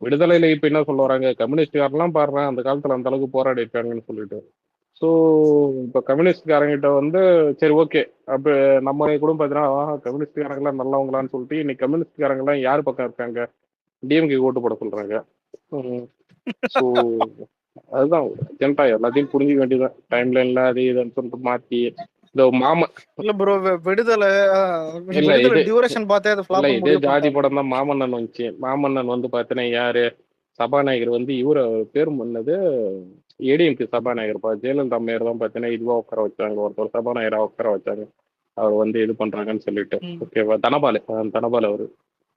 விடுதலையில இப்ப என்ன சொல்ல வராங்க, கம்யூனிஸ்ட்காரெல்லாம் பாடுறேன் அந்த காலத்துல அந்த அளவுக்கு போராடி இருக்காங்கன்னு சொல்லிட்டு. ஸோ இப்போ கம்யூனிஸ்ட்காரங்கிட்ட வந்து சரி ஓகே அப்போ நம்ம கூட பார்த்தீங்கன்னா கம்யூனிஸ்ட்காரங்களாம் நல்லவங்களான்னு சொல்லிட்டு இன்னைக்கு கம்யூனிஸ்ட்காரங்களாம் யார் பக்கம் இருக்காங்க, டிஎம்கே ஓட்டு போட சொல்றாங்க. ஸோ அதுதான் அஜெண்டா. எல்லாத்தையும் புரிஞ்சுக்க வேண்டியதான். டைம் லைன்ல அது இதுன்னு சொல்லிட்டு மாத்தி இந்த மாமன் இல்ல ப்ரோ விடுதலை இல்ல இது டியூரேஷன் பார்த்தே அது இல்ல ஃப்ளாப் இதே முடிவு ஜாதி பண்ணிட்டாங்க. படம் தான் மாமன்னன் வந்துச்சு. மாமன்னன் வந்து பார்த்தீங்கன்னா யாரு சபாநாயகர் வந்து இவர பேர் பண்ணது ஏடிஎம்கே சபாநாயகர் ஜெயலலிதா அம்மையார் தான் பார்த்தீங்கன்னா இதுவா உட்கார வச்சாங்க, ஒருத்தர் சபாநாயகரா உட்கார வச்சாங்க. அவர் வந்து இது பண்றாங்கன்னு சொல்லிட்டு. ஓகேவா? தனபால் அவரு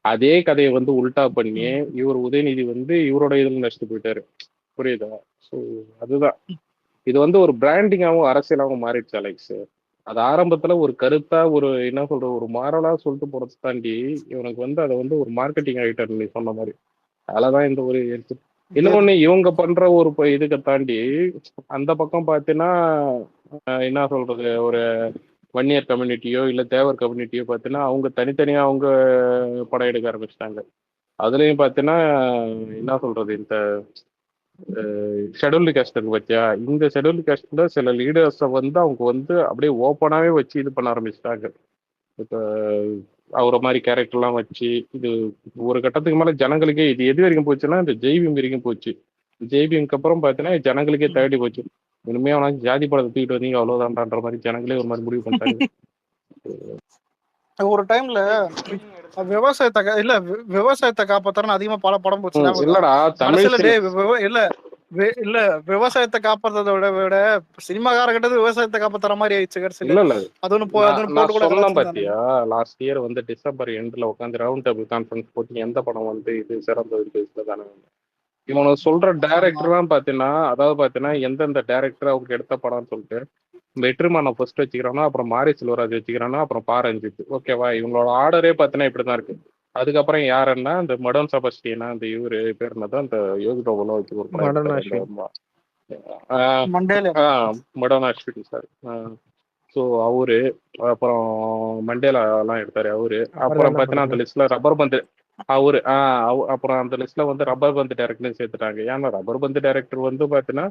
அதே கதையை வந்து உல்டா பண்ணி இவர் உதயநிதி வந்து இவரோட இதுல நடிச்சுட்டு போயிட்டாரு. புரியுதா? ஸோ அதுதான் இது வந்து ஒரு பிராண்டிங்காகவும் அரசியலாகவும் மாறிடுச்சு அலெக்ஸ். அது ஆரம்பத்துல ஒரு கருத்தா ஒரு என்ன சொல்ற ஒரு மாரலா சொல்லிட்டு போறதை தாண்டி இவனுக்கு வந்து அதை வந்து ஒரு மார்க்கெட்டிங் ஆகிட்டார் நீ சொன்ன மாதிரி. அதுலதான் இந்த ஒரு இன்னொன்னு இவங்க பண்ற ஒரு இதுக்கு தாண்டி அந்த பக்கம் பார்த்தீங்கன்னா என்ன சொல்றது ஒரு வன்னியர் கம்யூனிட்டியோ இல்ல தேவர் கம்யூனிட்டியோ பார்த்தீங்கன்னா அவங்க தனித்தனியா அவங்க படம் எடுக்க ஆரம்பிச்சிட்டாங்க. அதுலயும் பார்த்தீங்கன்னா என்ன சொல்றது இந்த ஷெட்யூல்டு காஸ்ட் இருக்கு பார்த்தியா, இந்த ஷெட்யூல்டு காஸ்ட்ல சில லீடர்ஸை வந்து அவங்க வந்து அப்படியே ஓப்பனாகவே வச்சு இது பண்ண ஆரம்பிச்சிட்டாங்க. இப்போ அவரை மாதிரி கேரக்டர்லாம் வச்சு இது ஒரு கட்டத்துக்கு மேலே ஜனங்களுக்கே இது எது வரைக்கும் போச்சுன்னா இந்த ஜெய்பீம் வரைக்கும் போச்சு. ஜெய்பீம்க்கு அப்புறம் பார்த்தீங்கன்னா ஜனங்களுக்கே தேடி போச்சு. இனிமே அவனா ஜாதி படத்தை தூக்கிட்டு வந்தீங்க அவ்வளோதான்ன்ற மாதிரி ஜனங்களே ஒரு மாதிரி முடிவு பண்ணிட்டாங்க. ஒரு டைம்ல விவசாயத்தை காப்பாத்துறன்னு அதிகமா படம் போச்சு. இல்லடா தமிழ் இல்ல விவசாயத்தை காப்பாற்றதை விட சினிமாக்காரங்கிட்ட விவசாயத்தை காப்பாத்துற மாதிரி ஆயிடுச்சு கடைசியில. இல்ல இல்ல அது ஒண்ணு போட்டு கூட சொன்ன பாத்தியா லாஸ்ட் இயர் வந்து டிசம்பர் எண்ட்ல உட்காந்து ரவுண்ட் டேபிள் கான்ஃபரன்ஸ் போட்டு எந்த படம் வந்து இது சிறந்தது தானே இவனை சொல்ற டைரக்டர் தான் பாத்தீங்கன்னா, அதாவது பாத்தீங்கன்னா எந்தெந்த டைரக்டர் அவங்க எடுத்த படம்னு சொல்லிட்டு வெற்றிமானை ஃபர்ஸ்ட் வச்சுக்கிறானோ, அப்புறம் மாரி செல்வராஜ் வச்சுக்கிறானோ, அப்புறம் பாரஞ்சித். ஓகேவா? இவங்களோட ஆர்டரே பாத்தீங்கன்னா இப்படிதான் இருக்கு. அதுக்கப்புறம் யாருன்னா இந்த மடோன் செபஸ்டியனா அந்த இவரு பேர் என்னதான் இந்த யோகி பாபுலாம் வச்சு ஒரு படம் மடோனா அஸ்வினி சார். ஸோ அவரு அப்புறம் மண்டேலா எல்லாம் எடுத்தாரு அவரு. அப்புறம் பார்த்தீங்கன்னா அந்த லிஸ்ட்ல ரப்பர் பந்து அவரு அப்புறம் அந்த லிஸ்ட்ல வந்து ரப்பர் பந்து டைரக்டர் சேர்த்துட்டாங்க. ஏன்னா ரப்பர் பந்து டைரக்டர் வந்து பார்த்தீங்கன்னா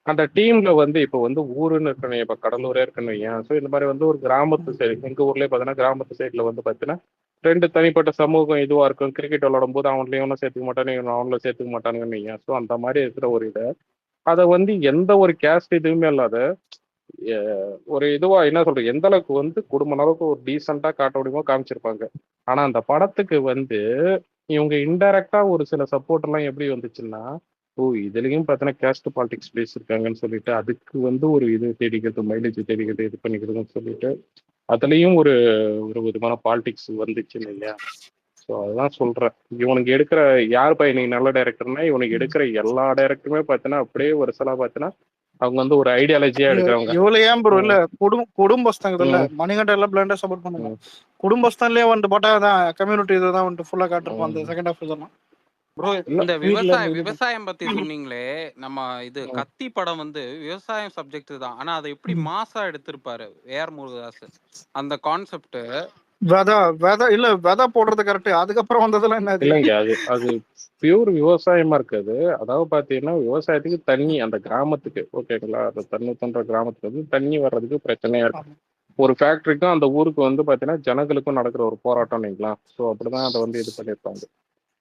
அந்த டீம்ல வந்து இப்போ வந்து ஊருன்னு இருக்கணும், இப்போ கடலூரே இருக்கணும். ஏன் ஸோ இந்த மாதிரி வந்து ஒரு கிராமத்து சைடு எங்க ஊர்லயே பார்த்தீங்கன்னா கிராமத்து சைட்ல வந்து பார்த்தீங்கன்னா 2 தனிப்பட்ட சமூகம் இதுவா இருக்கும். கிரிக்கெட் விளையாடும் போது அவன்லையும் ஒன்றும் சேர்த்துக்க மாட்டானு அவங்கள சேர்த்துக்க மாட்டானுங்கன்னு. ஸோ அந்த மாதிரி இருக்கிற ஒரு இதை அதை வந்து எந்த ஒரு கேஸ்ட் இதுவுமே இல்லாத ஒரு இதுவா என்ன சொல்றது, எந்த அளவுக்கு வந்து குடும்ப அளவுக்கு ஒரு டீசெண்டா காட்ட முடியுமோ காமிச்சிருப்பாங்க. ஆனா அந்த படத்துக்கு வந்து இவங்க இன்டைரக்டா ஒரு சில சப்போர்ட் எல்லாம் எப்படி வந்துச்சுன்னா, ஓ இதுலயும் பார்த்தீங்கன்னா கேஸ்ட் பாலிடிக்ஸ் பேசியிருக்காங்கன்னு சொல்லிட்டு அதுக்கு வந்து ஒரு இது தேடிக்கிறது, மைலேஜ் தேடிக்கிறது, இது பண்ணிக்கிறதுன்னு சொல்லிட்டு அதுலயும் ஒரு ஒரு விதமான பாலிடிக்ஸ் வந்துச்சுன்னு இல்லையா. ஸோ அதுதான் சொல்றேன், இவனுக்கு எடுக்கிற யாருப்பா இன்னைக்கு நல்ல டைரக்டர்னா இவனுக்கு எடுக்கிற எல்லா டைரக்டருமே பார்த்தீங்கன்னா அப்படியே ஒரு சில பார்த்தீங்கன்னா அவங்க வந்து ஒரு ஐடியாலஜியா எடுக்கிறவங்க. இவ்வளவு ஏன் ப்ரோ இல்ல குடும்பஸ்தாங்க இல்ல ம், மணிகண்ட எல்லாம் பிளாண்டா சப்போர்ட் பண்ணுங்க. ம், குடும்பஸ்தான்லயே வந்துட்டு போட்டா தான் கம்யூனிட்டி இதுதான் வந்துட்டு ஃபுல்லா காட்டிருப்போம் அந்த ம். செகண்ட் ஹாஃப் இதெல்லாம். ப்ரோ இல்ல இந்த வீட்ல இருந்து இது விவசாயம் பத்தி சொன்னீங்களே, நம்ம இது ம். கத்தி படம் வந்து விவசாயம் சப்ஜெக்ட் தான். ஆனா அதை எப்படி மாசா எடுத்திருப்பாரு ஏஆர் முருகதாஸ். அந்த கான்செப்ட் விதை போடுறது கரெக்ட். அதுக்கப்புறம் வந்ததெல்லாம் என்னது? இல்லைங்க, அது அது பியூர் விவசாயமா இருக்காது. அதாவது பார்த்தீங்கன்னா விவசாயத்துக்கு தண்ணி அந்த கிராமத்துக்கு ஓகேங்களா, அந்த தண்ணி தோன்ற கிராமத்துக்கு வந்து தண்ணி வர்றதுக்கு பிரச்சனையா இருக்கு. ஆமா. ஒரு ஃபேக்டரிக்கும் அந்த ஊருக்கு வந்து பார்த்தீங்கன்னா ஜனங்களுக்கும் நடக்கிற ஒரு போராட்டம் இல்லைங்களா. ஸோ அப்படிதான் அதை வந்து இது பண்ணியிருப்பாங்க.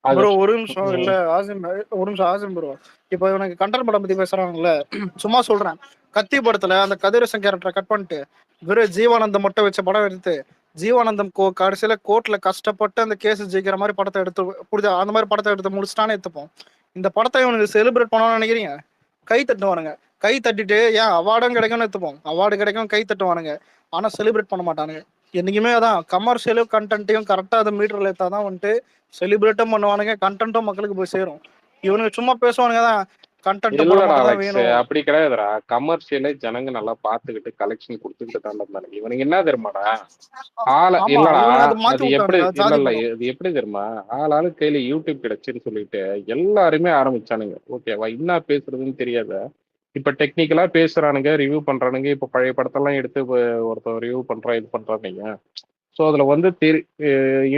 அது ப்ரோ ஒரு நிமிஷம் இல்ல ம், ஆசிம் ஒரு நிமிஷம் ஆசிம் ப்ரோ. இப்போ இவனுக்கு கண்டல் படம் பத்தி பேசுறாங்கல்ல, சும்மா சொல்றேன். கத்தி படத்துல அந்த கதிரேசன் கேரக்டரை கட் பண்ணிட்டு வெறும் ஜீவானந்தம் மட்டும் வச்ச படம் எடுத்து ஜீவானந்தம் கடைசியில கோர்ட்ல கஷ்டப்பட்டு அந்த கேஸ் ஜெயிக்கிற மாதிரி படத்தை எடுத்து புரிஞ்சா அந்த மாதிரி படத்தை எடுத்து முடிச்சுட்டானே எடுத்துப்போம். இந்த படத்தை இவனுக்கு செலிப்ரேட் பண்ணணும்னு நினைக்கிறீங்க? கை தட்டுவானுங்க. கை தட்டிட்டு ஏன் அவார்டும் கிடைக்கும்னு எடுத்துப்போம். அவார்டு கிடைக்கும் கை தட்டுவானுங்க. ஆனா செலிப்ரேட் பண்ண மாட்டானுங்க. என்னைக்குமே அதான் கமர்ஷியலும் கண்டென்ட்டையும் கரெக்டா அதை மீட்டர்ல ஏத்தாதான் வந்துட்டு செலிப்ரேட்டும் பண்ணுவானுங்க, கண்டென்ட்டும் மக்களுக்கு போய் சேரும். இவனுக்கு சும்மா பேசுவானுங்க தான் கண்டென்ட் படம் இல்லடா மட்டும் தான் அலெக்ஸ், வேணும். அப்படி கிடையாதுடா. கமர்ஷியலே ஜனங்க நல்லா பார்த்துக்கிட்டு கலெக்ஷன் கொடுத்துக்கிட்டு தான் இருந்தாங்க. இவனுக்கு என்ன தெரியுமாடா, ஆமா இல்லடா, இவனுங்க அதை மாத்தி அது எப்படி விட்டானுங்க இல்ல ஜாதி இல்ல படம். இது எப்படி தெரியுமா, ஆளாளு கையில யூடியூப் கிடைச்சுன்னு சொல்லிட்டு எல்லாருமே ஆரம்பிச்சானுங்க. ஓகேவா, என்ன பேசுறதுன்னு தெரியாத இப்ப டெக்னிக்கலா பேசுறானுங்க, ரிவ்யூ பண்றானுங்க. இப்ப பழைய படத்தெல்லாம் எடுத்து ஒருத்தன் ரிவ்யூ பண்றான், இது பண்றானுங்க. ஸோ அதுல வந்து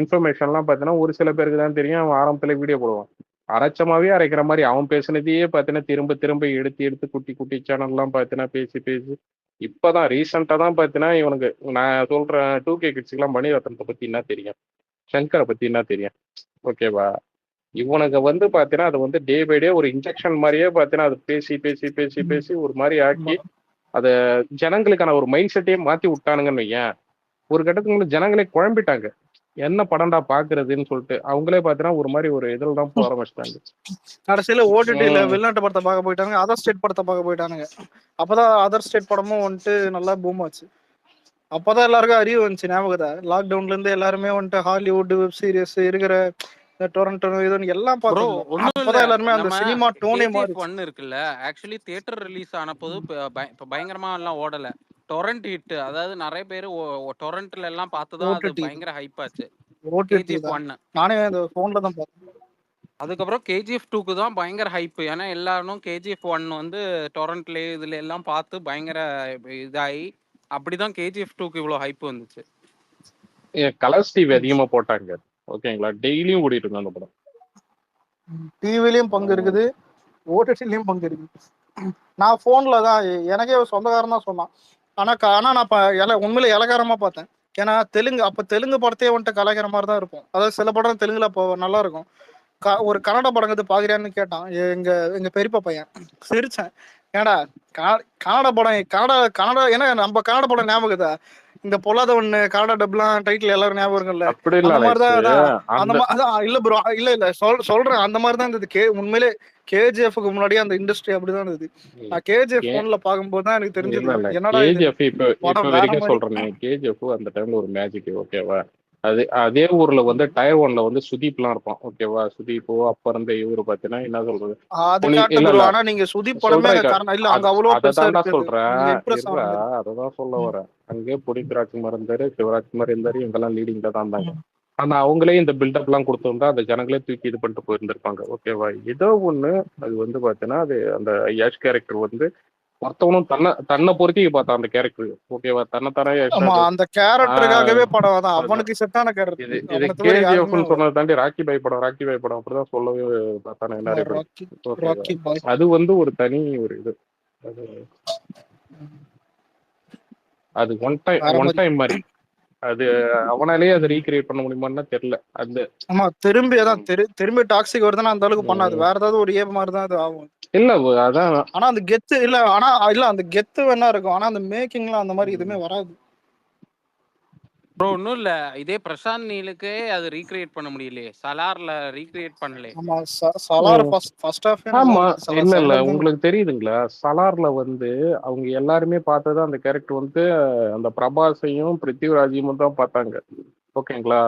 இன்ஃபர்மேஷன்லாம் பார்த்தீங்கன்னா ஒரு சில பேருக்கு தான் தெரியும். அவன் ஆரம்பத்துல வீடியோ போடுவான், அரைச்சமாவே அரைக்கிற மாதிரி அவன் பேசுனதையே பார்த்தீங்கன்னா திரும்ப திரும்ப எடுத்து எடுத்து குட்டி குட்டி சேனல்லாம் பார்த்தீங்கன்னா பேசி பேசி இப்பதான் ரீசெண்டா தான் பார்த்தீங்கன்னா இவனுக்கு நான் சொல்றேன் 2K கிட்ஸ்க்குலாம் மணிரத்னத்தை பத்தி என்ன தெரியும், சங்கரை பத்தி என்ன தெரியும், ஓகேவா. இவனுக்கு வந்து பார்த்தீங்கன்னா அது வந்து டே பை டே ஒரு இன்ஜெக்ஷன் மாதிரியே பார்த்தீங்கன்னா அது பேசி பேசி பேசி பேசி ஒரு மாதிரி ஆக்கி அதை ஜனங்களுக்கான ஒரு மைண்ட் செட்டையே மாத்தி விட்டானுங்கன்னு வையேன். ஒரு கட்டத்துக்கு முன்னாடி ஜனங்களே குழம்பிட்டாங்க, என்ன படம்டா பாக்குறதுன்னு சொல்லிட்டு. அவங்களே பார்த்தீங்கன்னா ஒரு மாதிரி ஒரு இதில் தான் போக ஆரம்பிச்சிட்டாங்க. கடைசியில ஓடிடில ம். வெளிநாட்டு படத்தை பார்க்க போயிட்டானுங்க, அதர் ஸ்டேட் படத்தை பார்க்க போயிட்டானுங்க. அப்பதான் அதர் ஸ்டேட் படமும் வந்துட்டு நல்லா பூம் ஆச்சு. அப்பதான் எல்லாருக்கும் அறிவு வந்துச்சு. ஞாபகத்தை லாக்டவுன்ல இருந்து எல்லாருமே வந்துட்டு ஹாலிவுட் வெப் சீரிஸ் இருக்கிற டொரண்டோ இதுன்னு எல்லாம் ப்ரோ பார்த்துருந்தோம். ஒன்றும் இல்லை, அப்பதான் எல்லாருமே அந்த நம்ம சினிமா டோனே கேஜிஎஃப் மாறிச்சு. 1 இருக்குல்ல, ஆக்சுவலி தியேட்டர் ரிலீஸ் ஆனபோது இப்போ பயங்கரமா எல்லாம் ஓடலை. டொரண்ட் ஹிட், அதாவது நிறைய பேர் டொரண்ட்ல எல்லாம் பார்த்து தான் அது ஓடிடி பயங்கர ஹைப் ஆச்சு. ஓடிடி கேஜிஎஃப் தான். 1 நானே அந்த போன்ல தான் பார்த்தேன். அதுக்கப்புறம் கேஜிஎஃப் 2க்கு தான் பயங்கர ஹைப். ஏன்னா எல்லாரும் கேஜிஎஃப் 1 வந்து டொரண்ட்ல இதுல எல்லாம் பார்த்து பயங்கர இதாகி அப்படிதான் கேஜிஎஃப் 2க்கு இவ்வளோ ஹைப் வந்துச்சு. கலர்ஸ் டிவி அதிகமா போட்டாங்க, ஓகேங்களா, டெய்லியும் ஓடிட்டு இருந்தோம் அந்த படம். டிவிலையும் பங்கு இருக்குது, ஓடிடிலையும் பங்கு இருக்குது. நான் போன்ல தான் எனக்கே ஒரு சொந்தக்காரன் தான் சொன்னான். ஆனா நான் உண்மையில இலக்காரமா பார்த்தேன். ஏன்னா தெலுங்கு படத்தையே வந்துட்டு கலாய்க்கிற மாதிரி தான் இருக்கும். அதாவது சில படம் தெலுங்குல நல்லா இருக்கும். ஒரு கன்னட படம் இது பாக்குறியான்னு கேட்டான் எங்க எங்க பெரியப்பா பையன். சிரிச்சேன். ஏடா கன்னட படம் கன்னட ஏன்னா நம்ம கன்னட படம் ஞாபகதா இந்த பொல்லாதவன் கன்னட டப்லாம் டைட்டில் எல்லாரும் ஞாபகம் இருக்குல்ல. அப்படி இல்ல அந்த அலெக்ஸ், மாதிரிதான் அந்த அந்த அதான் இல்ல ப்ரோ இல்ல சொல்றேன் அந்த மாதிரி தான் இருந்தது. உண்மையிலே கேஜிஎஃப்க்கு முன்னாடியே அந்த இண்டஸ்ட்ரி அப்படிதான் இருந்தது. நான் கேஜிஎஃப் போன்ல பாக்கும்போது தான் எனக்கு தெரிஞ்சது இல்ல இல்ல என்னடா இது கேஜிஎஃப் இப்ப படம் வேற வரைக்கும் மாதிரி. சொல்றேன், கேஜிஎஃப் அந்த டைம்ல ஒரு மேஜிக், ஓகேவா. அதே ஊர்ல வந்து டயர் 1ல வந்து சுதீப்லாம் இருப்பான், ஓகேவா. சுதீப்போ அப்ப இருந்த இவரு பாத்தீங்கன்னா என்ன சொல்றது, அது கரெக்ட் இல்ல ப்ரோ. இல்ல ஆனா நீங்க சுதீப் படமே அங்க சொல்றேன், காரணம் இல்ல, அங்க அவ்வளவு அதை பெருசா தாண்டா இருக்காது. சொல்றேன், நீங்க இம்ப்ரெஸ் இருடா, ஆகுறது. அததான் சொல்ல வரேன். அங்கே புனித் ராஜ்குமார் இருந்தாரு, சிவராஜ்குமார் இருந்தாரு, இவங்கெல்லாம் லீடிங்ல தான் இருந்தாங்க. ஆனா அவங்களே இந்த பில்டப் எல்லாம் கொடுத்திருந்தா அந்த ஜனங்களே தூக்கி இது பண்ணிட்டு போயிருந்திருப்பாங்க, ஓகேவா. ஏதோ ஒண்ணு அது வந்து பாத்தீங்கன்னா அது அந்த யஷ் கேரக்டர் வந்து மொத்தவனும் தன்னை பொறுத்தி பார்த்தான் அந்த கேரக்டர், ஓகேவா. தன்னைத்தானே ஆமா யஷ் அந்த கேரக்டருக்காகவே படம் தான். அதான். அவனுக்கு செட்டான இது கேரக்டர். இது அவனை தவிர யாருமே கேஜிஎஃப்னு சொன்னதை தாண்டி ராக்கி பாய் படம், ராக்கி பாய் படம் அப்படிதான் சொல்லவே பார்த்தானே நிறைய பேர், ராக்கி ஓகேவா. ராக்கி பாய் அது வந்து ஒரு தனி ஒரு இது, அது அது ஒன் வேற டைம் மாதிரி. மாதிரி அது அவனாலேயே அதை ரீக்ரியேட் பண்ண முடியுமான்னு தெரியல. அந்த ஆமா திரும்பி அதான் திரும்பி டாக்ஸிக் வருதுன்னா அந்த அளவுக்கு பண்ணாது. வேற ஏதாவது ஒரு ஏப் மாதிரி தான் அது ஆகும். இல்ல அதான் ஆனா அந்த கெத்து இல்ல, ஆனா இல்ல அந்த கெத்து வேணா இருக்கும், ஆனா அந்த மேக்கிங்ல அந்த மாதிரி எதுவுமே வராது. ப்ரோ ஒன்றும் இல்லை, இதே பிரசாந்த் நீலுக்கே அது ரீக்ரியேட் பண்ண முடியலையே, சலார்ல ரீக்ரியேட் பண்ணல. ஆமா சலார் ஃபர்ஸ்ட் ஹாஃப் ஆமா இல்ல இல்ல சலார் உங்களுக்கு தெரியுதுங்களா, சலார்ல வந்து அவங்க எல்லாருமே பார்த்தது அந்த கேரக்டர் வந்து அந்த பிரபாஸையும் பிருத்திவிராஜையும் தான் பார்த்தாங்க. ஓகேங்களா.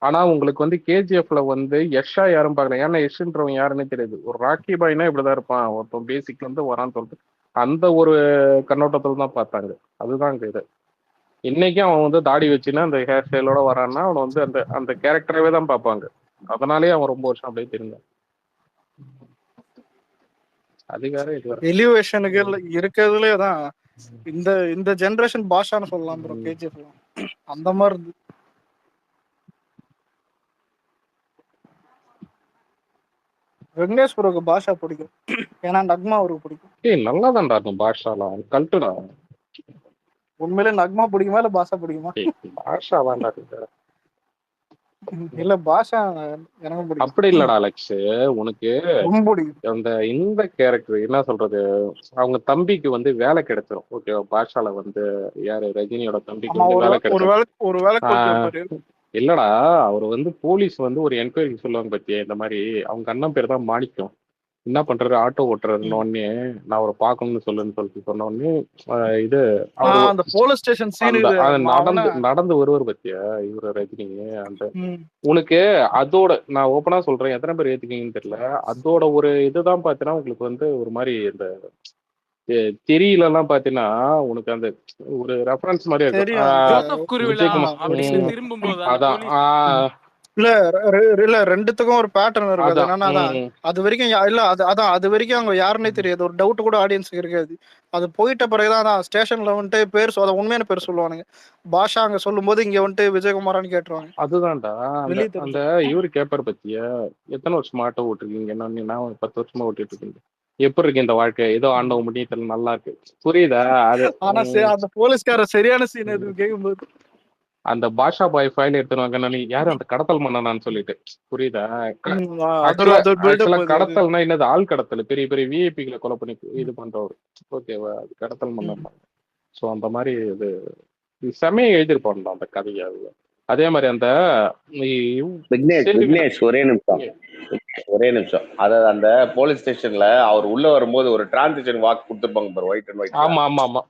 ஆனா உங்களுக்கு வந்து கேஜிஎஃப்ல வந்து யஷா யாரும் பார்க்கல. ஏன்னா யஷ்ன்றவன் யாருன்னு தெரியாது. ஒரு ராக்கி பாய்னா இப்படிதான் இருப்பான், ஒருத்தன் பேசிக்ல இருந்து வரான்னு சொல்லிட்டு அந்த ஒரு கண்ணோட்டத்துல தான் பார்த்தாங்க. அதுதான் அங்க இது. இன்னைக்கும் அவன் வந்து தாடி வச்சுன்னா அந்த ஹேர் ஸ்டைலோட வரான்னா அவன் வந்து அந்த அந்த கேரக்டரவே தான் பார்ப்பாங்க. அதனாலேயே அவன் ரொம்ப வருஷம் அப்படியே தெரிஞ்சான். அதிகாரம் இது எலிவேஷனுக்கு இருக்கிறதுலே தான் இந்த இந்த ஜெனரேஷன் பாஷான்னு சொல்லலாம் ப்ரோ. கேஜிஎஃப் அந்த மாதிரி இருந்து வெங்கடேஷ் ப்ரோக்கு பாஷா பிடிக்கும், ஏன்னா நக்மா அவருக்கு பிடிக்கும். ஏய் நல்லா தான்டா இருக்கும் பாஷாலாம், கல்ட்டுடா. உண்மையிலே நக்மா பிடிக்குமா இல்ல பாஷா பிடிக்குமா? பாஷா தான்டா இருக்கு. இல்ல பாஷா எனக்கு பிடிக்கும். அப்படி இல்லடா அலெக்ஸ், உனக்கு ரொம்ப பிடிக்கும் அந்த இந்த கேரக்டர் என்ன சொல்றது, அவங்க தம்பிக்கு வந்து வேலை கிடைச்சிரும். ஓகே பாஷால வந்து யாரு ரஜினியோட தம்பிக்கு வந்து வேலை கிடைச்சிரும். ஒரு வேலை இல்லடா அவர் வந்து போலீஸ் வந்து ஒரு என்கொயரி சொல்லுவாங்க பத்தியா, இந்த மாதிரி அவங்க அண்ணன் பேர் தான் மாணிக்கம், என்ன பண்றாரு ஆட்டோ ஓட்டுறதுன்னு உடனே நான் அவரை பார்க்கணும்னு சொல்லிட்டு சொன்ன உடனே இது அந்த போலீஸ் ஸ்டேஷன் சீன் நடந்து வருவார் பத்தியா இவரு ரஜினி. அந்த உனக்கு அதோட நான் ஓப்பனா சொல்றேன், எத்தனை பேர் ஏத்துக்கீங்கன்னு தெரியல, அதோட ஒரு இதுதான் பாத்தீங்கன்னா உங்களுக்கு வந்து ஒரு மாதிரி இந்த தெரியலாம் பாத்தீங்கன்னா உனக்கு அந்த ஒரு ரெஃபரன்ஸ் மாதிரி இருக்கும். அதான் இல்ல ரெண்டுத்துக்கும் ஒரு பேட்டர்ன் இருக்காது. என்னன்னா அது வரைக்கும் இல்ல அதான் அது வரைக்கும் அவங்க யாருன்னே தெரியாது, ஒரு டவுட் கூட ஆடியன்ஸுக்கு இருக்காது. அது போயிட்ட பிறகுதான் ஸ்டேஷன்ல வந்துட்டு பேர் அத உண்மையான பேர் சொல்லுவானுங்க. பாஷா அங்க சொல்லும் போது இங்க வந்துட்டு விஜயகுமாரான்னு கேட்டுருவாங்க. அதுதான்டா அந்த இவரு கேப்பர் பத்தியா, எத்தனை வருஷமா ஆட்டோ ஓட்டிருக்கீங்க? என்ன நான் 10 வருஷமா ஓட்டிட்டு இருக்கீங்க, எப்படி இருக்கு இந்த வாழ்க்கை, ஏதோ ஆண்டவ முடியத்துல நல்லா இருக்கு, புரியுதா? அது ஆனா அந்த போலீஸ்கார சரியான சீன் அது கேட்கும்போது அந்த பாஷா பாய் ஃபைல் எடுத்துருவாங்க, யாரு அந்த கடத்தல் மன்னனான்னு சொல்லிட்டு, புரியுதா? கடத்தல்னா என்னது, ஆள் கடத்தல், பெரிய பெரிய விஐபிகளை கொலை பண்ணி இது பண்றவர். ஓகேவா, அது கடத்தல் மன்னன். ஸோ அந்த மாதிரி இது செமையை எழுதியிருப்பாங்க அந்த கதையை. அதே மாதிரி அந்த விக்னேஷ் ஒரே நிமிஷம் அதாவது அந்த போலீஸ் ஸ்டேஷன்ல அவர் உள்ள வரும்போது ஒரு டிரான்சிஷன் வாக் கொடுத்துருப்பாங்க பாரு, ஒயிட் அண்ட் ஒயிட். ஆமா ஆமா ஆமா,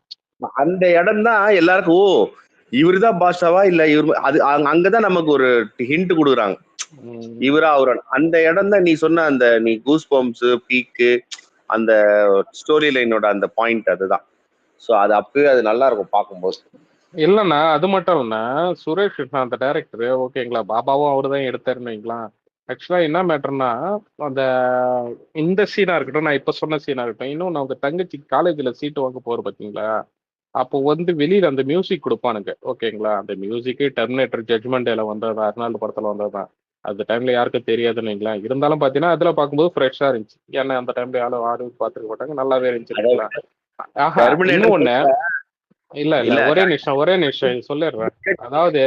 அந்த இடம் தான் எல்லாருக்கும் ஓ இவருதான் பாஷாவா இல்ல இவரு, அது அங்கதான் நமக்கு ஒரு ஹிண்ட் கொடுக்குறாங்க, இவரா அவரா. அந்த இடம் தான் நீ சொன்ன அந்த நீ கூஸ் பம்ப்ஸ் பீக்கு அந்த ஸ்டோரி லைனோட அந்த பாயிண்ட் அதுதான். ஸோ அது அப்பவே அது நல்லா இருக்கும் பார்க்கும்போது. இல்லைண்ணா அது மட்டும் இல்லைண்ணா, சுரேஷ் அந்த டைரக்டர் ஓகேங்களா, பாபாவும் அவரு தான் எடுத்தாருன்னு வைங்களேன். ஆக்சுவலா என்ன மேட்டர்னா அந்த இந்த சீனா இருக்கட்டும், நான் இப்ப சொன்ன சீனா இருக்கட்டும், இன்னும் அவங்க தங்கச்சி காலேஜ்ல சீட்டு வாங்க போற பாத்தீங்களா, அப்போ வந்து வெளியில அந்த மியூசிக் கொடுப்பானுங்க. ஓகேங்களா, அந்த மியூசிக்கு டெர்மினேட்டர் ஜட்மெண்ட் டேல வந்தது, அர்னால்டு படத்துல வந்ததுதான். அந்த டைம்ல யாருக்கும் தெரியாதுன்னு வைங்களேன். இருந்தாலும் பாத்தீங்கன்னா அதுல பார்க்கும்போது ஃப்ரெஷ்ஷா இருந்துச்சு. ஏன்னா அந்த டைம்ல யாரும் பார்த்துருக்க மாட்டாங்க, நல்லாவே இருந்துச்சு. இன்னும் ஒண்ணு இல்ல இல்ல ஒரே நிமிஷம் சொல்லிடுறேன். அதாவது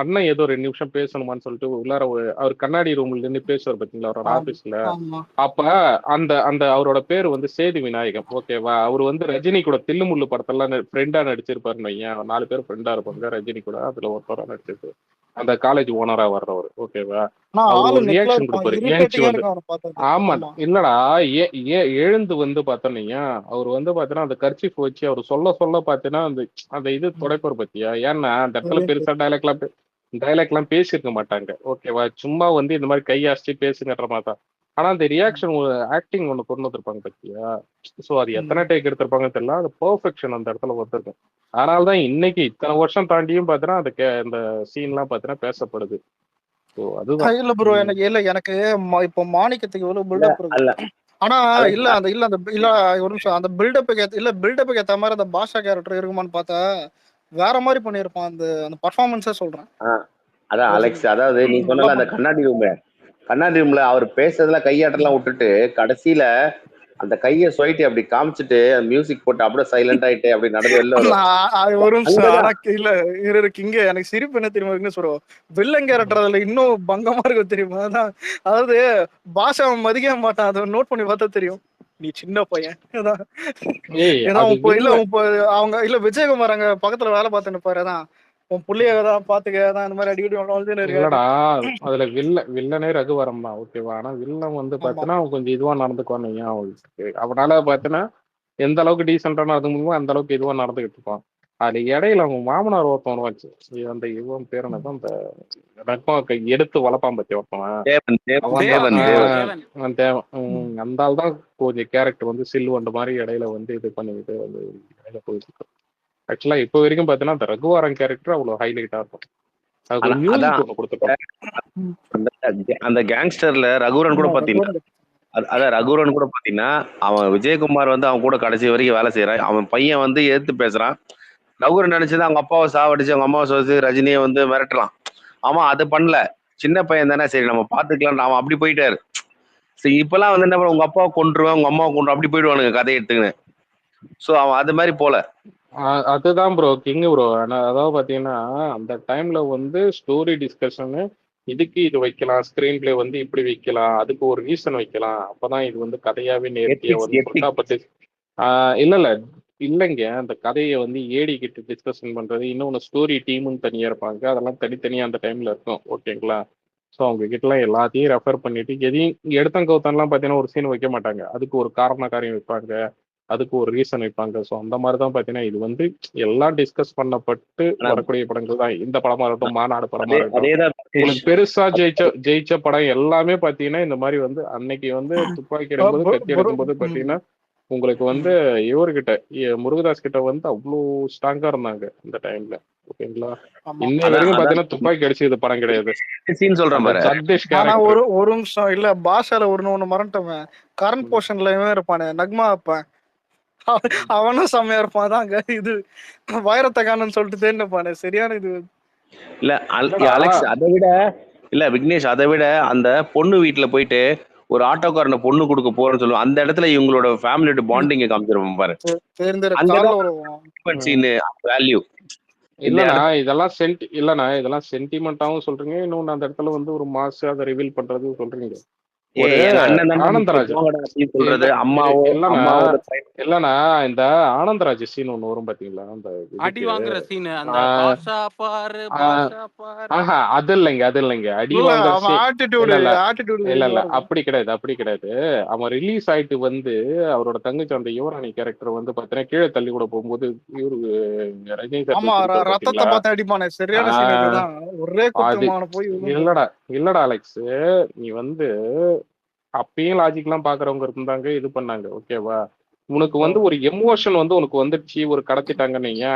அண்ணன் ஏதோ 2 நிமிஷம் பேசணுமான்னு சொல்லிட்டு உள்ளார அவர் கண்ணாடி ரூம்ல நின்று பேசுவார் பாத்தீங்களா அவரோட ஆபீஸ்ல. அப்ப அந்த அந்த அவரோட பேர் வந்து சேது விநாயகம். ஓகேவா, அவர் வந்து ரஜினி கூட தில்லுமுள்ளு படத்தெல்லாம் ஃப்ரெண்டா நடிச்சிருப்பாருன்னு வையன். 4 பேர் ஃப்ரெண்டா இருப்பாங்க ரஜினி கூட, அதுல ஒருத்தரா நடிச்சிருப்பாரு, அந்த காலேஜ் ஓனரா வர்றவர். ஓகேவா, அவர் ஒரு ரியாக்ஷன் கொடுப்பாரு ஏன்ச்சு வந்து. ஆமா இல்லடா எழுந்து வந்து பார்த்தோன்னீங்க அவர் வந்து பாத்தீங்கன்னா அந்த கர்ச்சிஃப் வச்சு அவர் சொல்ல பாத்தீங்கன்னா அந்த இது துடைப்பார் பத்தியா. ஏன்னா அந்த இடத்துல பெருசா டைலாக் எல்லாம் பேசியிருக்க மாட்டாங்க. ஓகேவா, சும்மா வந்து இந்த மாதிரி கையாச்சு பேசுங்கன்ற மாதிரி தான். ஆனா அந்த ரியாக்ஷன் ஆக்டிங் ஒண்ணு கொண்டு வந்திருப்பாங்க பத்தியா. சோ அது எத்தனை டேக் எடுத்திருப்பாங்கன்னு தெரியல, அது பெர்ஃபெக்ஷன் அந்த இடத்துல வந்திருக்கும். அதனாலதான் இன்னைக்கு இத்தனை வருஷம் தாண்டியும் பாத்தீங்கன்னா அந்த சீன் எல்லாம் பாத்தீங்கன்னா பேசப்படுது. இல்ல ப்ரோ எனக்கு இப்போ மாணிக்கத்துக்கு எவ்வளவு பில்டப் இருக்கு. ஆனா இல்ல அந்த ஒரு நிமிஷம், அந்த பில்டப்புக்கு ஏத்த மாதிரி அந்த பாஷா கேரக்டர் இருக்குமான்னு பார்த்தா வேற மாதிரி பண்ணிருப்பான். அந்த பர்ஃபார்மன்ஸே சொல்றேன். அதான் அலெக்ஸ், அதாவது நீ சொன்ன அந்த கண்ணாடி ரூம்ல அவர் பேசுறதுல கையாட்டெல்லாம் விட்டுட்டு கடைசியில அந்த கையை சொயிட்டு அப்படி காமிச்சிட்டு மியூசிக் போட்டு அப்படியே சைலண்ட் ஆயிட்டு அப்படி நடந்து வெளில வரும். அது ஒரு நிமிஷம். அங்கதான் ஆனா இல்ல இருக்கு இங்க எனக்கு சிரிப்பு என்ன தெரியுமா இருக்குன்னு சொல்றோம். வில்லன் கேரக்டர் அதுல இன்னும் பங்கமா இருக்கும் தெரியுமா? அதாவது பாஷா மதிக்க மாட்டான். அதை நோட் பண்ணி பார்த்தா தெரியும். நீ சின்ன பையன் ஏய் ஏதோ அது இல்ல வில்ல அவங்க இல்ல விஜயகுமார் அங்க பக்கத்துல வேலை பார்த்துன்னு பாரு. அதான் உன் புள்ளையதான் பாத்துக்கதான் இந்த மாதிரி அடிக்கடி இருக்காரு. இல்லடா அதுல வில்லனே ரகுவரம் தான் ஓகேவா. ஆனா வில்லன் வந்து ஆமா பாத்தீங்கன்னா அவன் கொஞ்சம் இதுவா நடந்துக்குவான் அவனுக்கு. அவனால பாத்தீங்கன்னா எந்த அளவுக்கு டீசெண்டா நடந்து முடியுமோ அந்த அளவுக்கு இதுவா நடந்துகிட்டு இருப்பான். அது இடையில அவங்க மாமனார் ஒருத்தவன் வச்சு அந்த இவன் பேர் என்னதான் அந்த ரத்மாவை எடுத்து வளர்ப்பான் பத்தி ஒருத்தவன். தேவன் அவன் தேவன் தான் தேவன் தேவன் அவன் தேவன் அந்த ஆள் தான் கொஞ்சம் கேரக்டர் வந்து சில்வண்டு மாதிரி இடையில வந்து இது பண்ணிக்கிட்டு வந்து இடையில போயிட்டு இருக்கு. ஆக்சுவலா இப்போ வரைக்கும் பாத்தீங்கன்னா அந்த ரகுவாரன் கேரக்டர் அவ்வளவு ஹைலைட்டா இருக்கும். அதுக்கு ஒரு அதான் மியூசிக் ஒன்று கொடுத்துருப்பான். அந்த கேங்ஸ்டர்ல ரகுவரன் கூட பாத்தீங்கன்னா அதான் ரகுவரன் கூட பாத்தீங்கன்னா அவன் விஜயகுமார் வந்து அவன் கூட கடைசி வரைக்கும் வேலை செய்யறான். அவன் பையன் வந்து எதிர்த்து பேசுறான். ரகுவரன் நினைச்சது அவங்க அப்பாவை சாவடிச்சு அவங்க அம்மாவை சொல்லி ரஜினியை வந்து மிரட்டலாம். அவன் அது பண்ணல. சின்ன பையன் தானே, சரி நம்ம பாத்துக்கலாம் அவன் அப்படி போயிட்டாரு. சரி இப்பெல்லாம் வந்து என்ன உங்க அப்பாவை கொண்டுருவேன் உங்க அம்மாவை கொண்டு அப்படி போயிடுவானுங்க கதையை எடுத்துக்கின்னு. சோ அவன் அது மாதிரி போல. அதுதான் ப்ரோ கிங் ப்ரோ. அதாவது பாத்தீங்கன்னா அந்த டைம்ல வந்து ஸ்டோரி டிஸ்கஷனு இதுக்கு இது வைக்கலாம், ஸ்கிரீன் பிளே வந்து இப்படி வைக்கலாம், அதுக்கு ஒரு ரீசன் வைக்கலாம், அப்பதான் இது வந்து கதையாவே நேர்த்தியா வந்து சொல்லிட்டு இல்லைங்க அந்த கதையை வந்து ஏடிக்கிட்டு டிஸ்கஷன் பண்றது, இன்னொன்று ஸ்டோரி டீம்னு தனியா இருப்பாங்க, அதெல்லாம் தனித்தனியா அந்த டைம்ல இருக்கும் ஓகேங்களா. ஸோ அவங்க கிட்டலாம் எல்லாத்தையும் ரெஃபர் பண்ணிட்டு எதையும் எடுத்தங்கவுத்தன்லாம் பார்த்தீங்கன்னா ஒரு சீன் வைக்க மாட்டாங்க, அதுக்கு ஒரு காரியம் வைப்பாங்க, அதுக்கு ஒரு ரீசன் வைப்பாங்க. ஸோ அந்த மாதிரி தான் பார்த்தீங்கன்னா இது வந்து எல்லாம் டிஸ்கஸ் பண்ணப்பட்டு வரக்கூடிய படங்கள் தான். இந்த படமா இருக்கட்டும், மாநாடு படமா இருக்கட்டும், உங்களுக்கு பெருசா ஜெயிச்ச படம் எல்லாமே பார்த்தீங்கன்னா இந்த மாதிரி வந்து அன்னைக்கு வந்து துப்பாக்கி எடுக்கும்போது கத்தி எடுக்கும்போது பார்த்தீங்கன்னா உங்களுக்கு வந்து இவர்கிட்ட முருகதாஸ் கிட்ட வந்து அவ்வளோ ஸ்ட்ராங்கா இருந்தாங்க இந்த டைம்ல ஓகேங்களா. இன்னை வரைக்கும் பாத்தீங்கன்னா துப்பாக்கி அடிச்சது படம் கிடையாது. ஜெகதீஷ் ஆனா ஒரு நிமிஷம் இல்ல பாஷால ஒண்ணு மறந்துட்டவன் கரண்ட் போர்ஷன்ல இவன் இருப்பானே நக்மா இருப்பான், அவனும் செம்மையா இருப்பான். அதாங்க இது வைரத்தை காணுன்னு சொல்லிட்டு தேடிப்பானே சரியான இது. இல்ல அலெக்ஸ் அதை விட இல்ல விக்னேஷ் அதை விட அந்த பொண்ணு வீட்டுல போயிட்டு ஒரு ஆட்டோக்காரனை பொண்ணு கொடுக்க போறேன்னு சொல்லுவோம். அந்த இடத்துல இவங்களோட ஃபேமிலியோட பாண்டிங்க காமிச்சிருப்போம் பாரு. வேல்யூ இல்லண்ணா இதெல்லாம் சென்டிமெண்டாவும் சொல்றீங்க, இன்னொன்னு அந்த இடத்துல வந்து ஒரு மாசு அதை ரிவீல் பண்றது சொல்றீங்க. இல்லண்ணா இந்த ஆனந்தராஜ் சீன் ஒண்ணு வரும் பாத்தீங்களா, அந்த அடி வாங்குற சீன், அந்த அது இல்லைங்க அடி வாங்குற இல்ல அப்படி கிடையாது. அவன் ரிலீஸ் ஆயிட்டு வந்து அவரோட தங்கச்சி அந்த யுவராணி கேரக்டர் வந்து பாத்தீங்கன்னா கீழே தள்ளி கூட போகும்போது இவரு ரஜினி இல்லடா அலெக்ஸ், நீ வந்து அப்பயும் லாஜிக் எல்லாம் பாக்குறவங்க இருந்தாங்க இது பண்ணாங்க ஓகேவா. உனக்கு வந்து ஒரு எமோஷன் வந்து உனக்கு வந்துடுச்சு, ஒரு கடத்திட்டாங்க நீங்க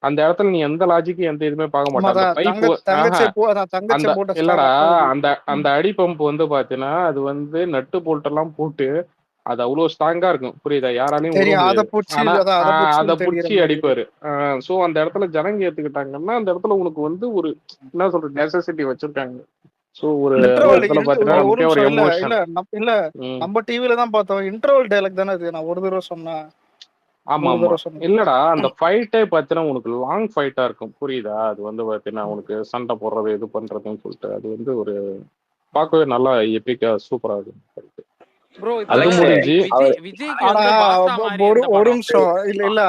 அந்த இடத்துல நீ எந்த லாஜிக்கும் எந்த இதுவுமே பார்க்க மாட்டாங்க. இல்லடா அந்த அடி பம்ப் வந்து பாத்தீங்கன்னா அது வந்து நட்டு போல்ட் எல்லாம் போட்டு அது அவ்வளவு ஸ்ட்ராங்கா இருக்கும் புரியுதா, யாராலையும் அத புடிச்சு அடிப்பாரு. சோ அந்த இடத்துல ஜனங்க ஏத்துக்கிட்டாங்கன்னா அந்த இடத்துல உனக்கு வந்து ஒரு என்ன சொல்ற நெசசிட்டி வச்சிருக்காங்க. நம்ம டிவில தான் பார்த்தோம் இன்டர்வல் டயலாக் தானே அது, நான் ஒரு தடவை சொன்னேன். ஆமா இல்லடா அந்த ஃபைட்டே பாத்தீங்கன்னா உனக்கு லாங் ஃபைட்டா இருக்கும் புரியுதா. அது வந்து பாத்தீங்கன்னா உனக்கு சண்டை போடுறது இது பண்றதுன்னு சொல்லிட்டு அது வந்து ஒரு பார்க்கவே நல்லா எப்பிக்கா சூப்பரா இருக்கும். ஒரு நிமிஷம் இல்ல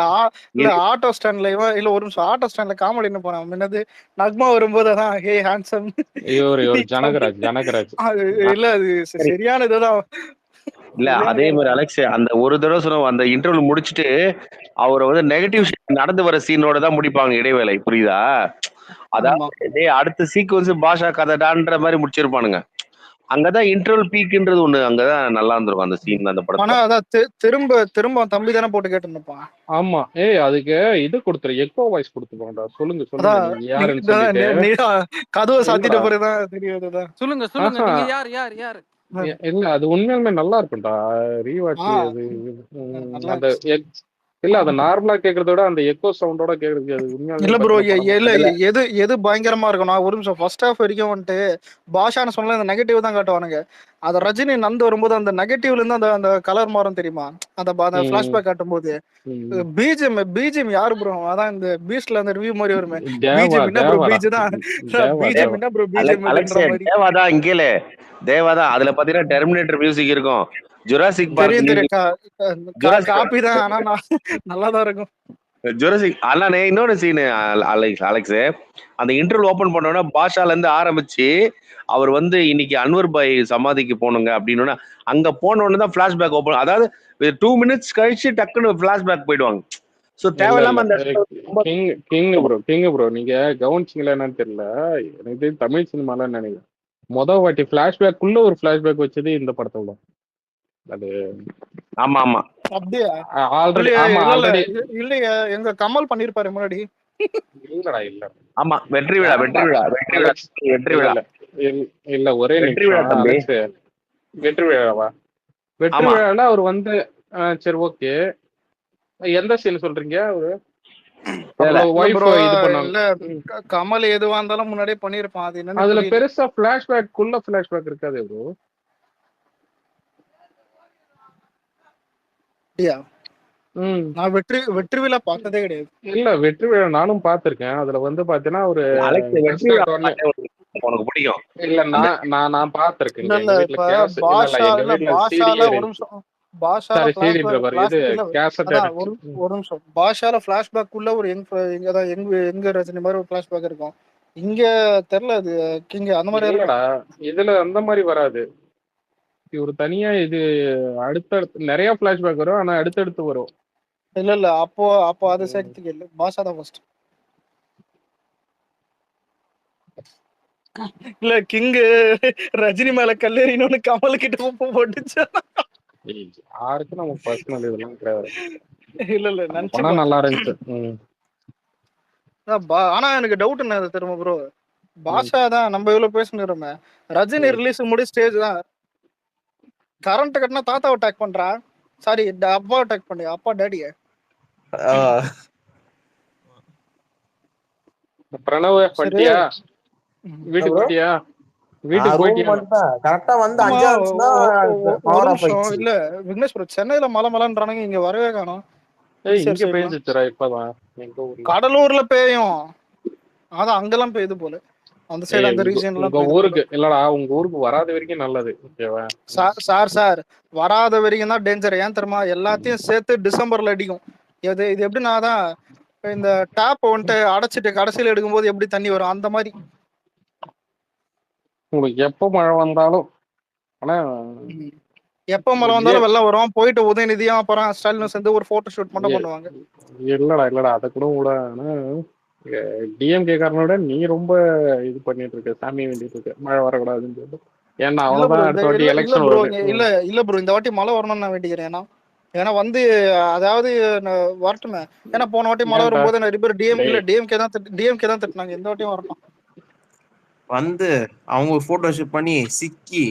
ஆட்டோ ஸ்டாண்ட்ல இல்ல ஒரு நிமிஷம் ஆட்டோ ஸ்டாண்ட்ல காமெடி என்ன போனான் என்னது நக்மா வரும்போது அதான் ஹே ஹேண்ட்ஸம் ஜனகராஜ் இல்ல அது சரியான இதுதான். இல்ல அதே மாதிரி அலெக்ஸ் அந்த ஒரு தடவை சொன்ன அந்த இன்டர்வியூ முடிச்சுட்டு அவரை வந்து நெகட்டிவ் நடந்து வர சீனோட தான் முடிப்பாங்க இடைவேளை புரியுதா. அதாவது அடுத்த சீக்வன்ஸ் பாஷா கதைடான்ற மாதிரி முடிச்சிருப்பானுங்க. அங்கதான் இன்டர்வல் பீக்ன்றது ஒண்ணு அங்கதான் நல்லா இருந்திருக்கும் அந்த சீன் அந்த படத்துல. திரும்ப தம்பி தானே போட்டு கேட்டு இருப்பான். ஆமா அதுக்கு இது கொடுத்துரு எக்கோ வாய்ஸ் கொடுத்துப்பாங்கடா. சொல்லுங்க கதவை சாத்திட்ட பிறகுதான் தெரியுது. சொல்லுங்க நீங்க யார் இல்ல அது உண்மையாலுமே நல்லா இருக்கும்டா ரீவாட்ச். அது அந்த இல்ல அது நார்மலா கேக்குறத விட அந்த எக்கோ சவுண்டோட கேக்குறதுக்கு அது உண்மையாலுமே இல்ல ப்ரோ, பாத்தீங்கன்னா படம் இல்ல அதுல எது எது பயங்கரமா இருக்கும், நான் ஒரு நிமிஷம் ஃபர்ஸ்ட் ஹாஃப் வரைக்கும் வந்துட்டு பாஷான்னு சொன்னால அந்த நெகட்டிவ் தான் காட்டுவானுங்க. அத ரஜினி நந்து வரும்போது அந்த நெகட்டிவ்ல இருந்து அந்த அந்த கலர் மாறும் தெரியுமா, அந்த ம், பிளாஷ்பேக் காட்டும்போது ம். பிஜிஎம் யாரு ப்ரோ, அதான் இந்த பீச்ல அந்த ரிவ்யூ மாதிரி வருமே, தேவா பிஜிஎம் என்ன ப்ரோ தேவாடா பீச் தான், தேவா பிஜிஎம் தேவா என்ன ப்ரோ பிஜிஎம் இல்லன்ற அலெக்ஸே மாதிரி. தேவாதான் இங்கேல தேவாதான் அதுல பாத்தீங்கன்னா டெர்மினேட்டர் மியூசிக் இருக்கும், ஜுராசிக் பார்க் தெரியும் மியூசிக், தெரியும், ஜுராசிக் காப்பி தான், ஆனா நல்லாதான் இருக்கும். ஜுராசிக் அண்ணானே இன்னொரு சீனு அலெக்ஸ் அந்த இன்டர்வல் ஓபன் பண்ணோன்னா பாஷால இருந்து ஆரம்பிச்சு அவர் வந்து இன்னைக்கு அன்வர் பாய் சமாதிக்கு போகணுங்க அப்படின்னு அங்க போனோன்னு தான் பிளாஷ்பேக் ஓப்பன், அதாவது 2 மினிட்ஸ் கழிச்சு டக்குன்னு பிளாஷ்பேக் போயிடுவாங்க. ஸோ இல்ல இல்ல தேவையில்லாம அந்த இடத்துல ரொம்ப கிங் ப்ரோ நீங்க கவனிச்சிங்களா என்னன்னு தெரியல. எனக்கு தெரிஞ்சு தமிழ் சினிமால நினைக்கிறேன் மொதல் வாட்டி பிளாஷ்பேக்குள்ள ஒரு பிளாஷ்பேக் வச்சது இந்த படத்தோட. அது ஆமா ஆமா அப்படியா? ஆல்ரெடி இல்லையா, ஆமா இல்ல இல்ல ஆல்ரெடி இல்லையா, எங்க கமல் பண்ணிருப்பாரு முன்னாடி. இல்லடா இல்ல ஆமா வெற்றி விழா வெற்றி வேண்டாம் விழா வெற்றி விழா அலெக்ஸ். வெற்றி இல்ல விழா இல்ல இல்ல ஒரே வெற்றி விழா நிமிஷம் தம்பி. அலெக்ஸ். வெற்றி விழாவா? வெற்றி ஆமா விழால அவர் வந்து சரி ஓகே. எந்த சீன் சொல்றீங்க அவரு இல்ல அப்புறம் இல்ல ஒய்ஃப் ப்ரோ, இது பண்ணாங்க. இல்ல கமல் எதுவா இருந்தாலும் முன்னாடியே பண்ணிருப்பான், அது என்னன்னு அதுல புரியல. பெருசா பிளாஷ்பேக் இருக்காது ப்ரோ. அப்படியா? ம் நான் வெற்றி விழா பார்த்ததே கிடையாது. இல்ல வெற்றி விழா நானும் பார்த்திருக்கேன். அதுல வந்து பாத்தீங்கன்னா ஒரு அலெக்ஸ் வெற்றி ஃபர்ஸ்ட் விழா ஆக்ட் ஒன்னு. உனக்கு பிடிக்கும் இல்ல அந்த நான் பார்த்திருக்கேங்க. இல்ல இல்ல எங்க வீட்ல இப்ப கேஸ் இல்ல எங்க வீட்ல பாஷால சிடியே ஒரு இருந்துச்சு. நிமிஷம், பாஷால சாரி சிடின்ற பாரு இது இல்ல கேசட் அதான் இருந்துச்சு. ஒரு நிமிஷம், பாஷால பிளாஷ்பேக் உள்ள ஒரு இங்கதான் எங்க ரஜினி மாதிரி ஒரு பிளாஷ்பேக் இருக்கும். இங்க தெரியல அது கிங்க அந்த மாதிரி இருக்கும். இல்லடா இதுல அந்த மாதிரி வராது. ஒரு தனியா இது அடுத்தடுத்து நிறைய பிளாஷ்பேக் வரும். ஆனா அடுத்தடுத்து வரும். இல்ல இல்ல அப்போ அப்போ அது சேர்த்துக்கு இல்ல, பாஷா தான் ஃபர்ஸ்ட். இல்ல கிங் ரஜினி மேல கல்லெறினு கமல் கிட்ட போட்டுச்சு. யாருக்கும் நம்ம பர்சனல் இதெல்லாம் கிடையாது. இல்ல இல்ல அந்த நினைச்சு படம் நல்லா பார்த்தேன். இருந்துச்சு. ஆனா எனக்கு டவுட் என்ன தெரியுமா ப்ரோ, பாஷா தான் நம்ம இவ்வளவு பேசினோமே, ரஜினி ரிலீஸ் முடி ஸ்டேஜ் தான் கரண்ட் கட்டினா தாத்தாவை அட்டாக் பண்றா, சாரி அப்பாவை அட்டாக் பண்ணு, அப்பா டேடிய. பிரணவ் சரி. வந்துட்டியா? வீட்டுக்கு போயிட்டியா? வீட்டுக்கு போயிட்டியா? கரெக்டா வந்து ஆமா, 5 நிமிஷம் தான் ஒரு பவர் ஆஃப் நிமிஷம். ஆயிடுச்சு. இல்ல விக்னேஷ் ப்ரோ, சென்னையில மலை மலைன்றானுங்க, இங்க வரவே காணோம். இங்க பெஞ்சிச்சுரா இப்பதான் எங்க ஊர்ல. கடலூர்ல பெய்யும், அதான் அங்கெல்லாம் பெய்யுது போல, அந்த சைடு அந்த ரீஜன் எல்லாம் உங்க பெய்யுது போல. ஊருக்கு இல்லடா, உங்க ஊருக்கு வராத வரைக்கும் நல்லது. ஓகேவா? சார் வராத வரைக்கும் தான் டேஞ்சர். ஏன் தெரியுமா, எல்லாத்தையும் சேர்த்து டிசம்பர்ல அடிக்கும். இது எப்படின்னா தான் இந்த டேப் வந்துட்டு அடைச்சிட்டு கடைசியில எடுக்கும்போது எப்படி தண்ணி வரும் அந்த மாதிரி. உங்களுக்கு எப்ப மழை வந்தாலும் ஆனா எப்ப மழை வந்தாலும் வெள்ளம் வரும். போயிட்டு உதயநிதியும் அப்புறம் ஸ்டாலினும் சேர்ந்து ஒரு போட்டோ ஷூட் மட்டும் பண்ணுவாங்க. இல்லடா அதை கூட கூட ஆனா டிஎம்கே காரனோட நீ ரொம்ப இது பண்ணிட்டு இருக்க, சாமி வேண்டிட்டு இருக்க மழை வரக்கூடாதுன்னு சொல்லிட்டு. ஏன்னா இல்ல ப்ரோ, அவ்வளவுதான் அடுத்த வாட்டி இல்ல எலெக்ஷன் ப்ரோ, வருது. இல்ல ப்ரோ, இந்த வாட்டி மழை வரணும்னு நான் வேண்டிக்கிறேன். ஏன்னா வந்து அதாவது வரட்டுமே. ஏன்னா போன வாட்டி மழை ஏன்டா வரும்போது நிறைய பேர் டிஎம்கே தான் திட்டினாங்க. இந்த வாட்டியும் வரட்டும். வந்து அவங்க ஒரு போட்டோ ஷூட் பண்ணி சிக்கி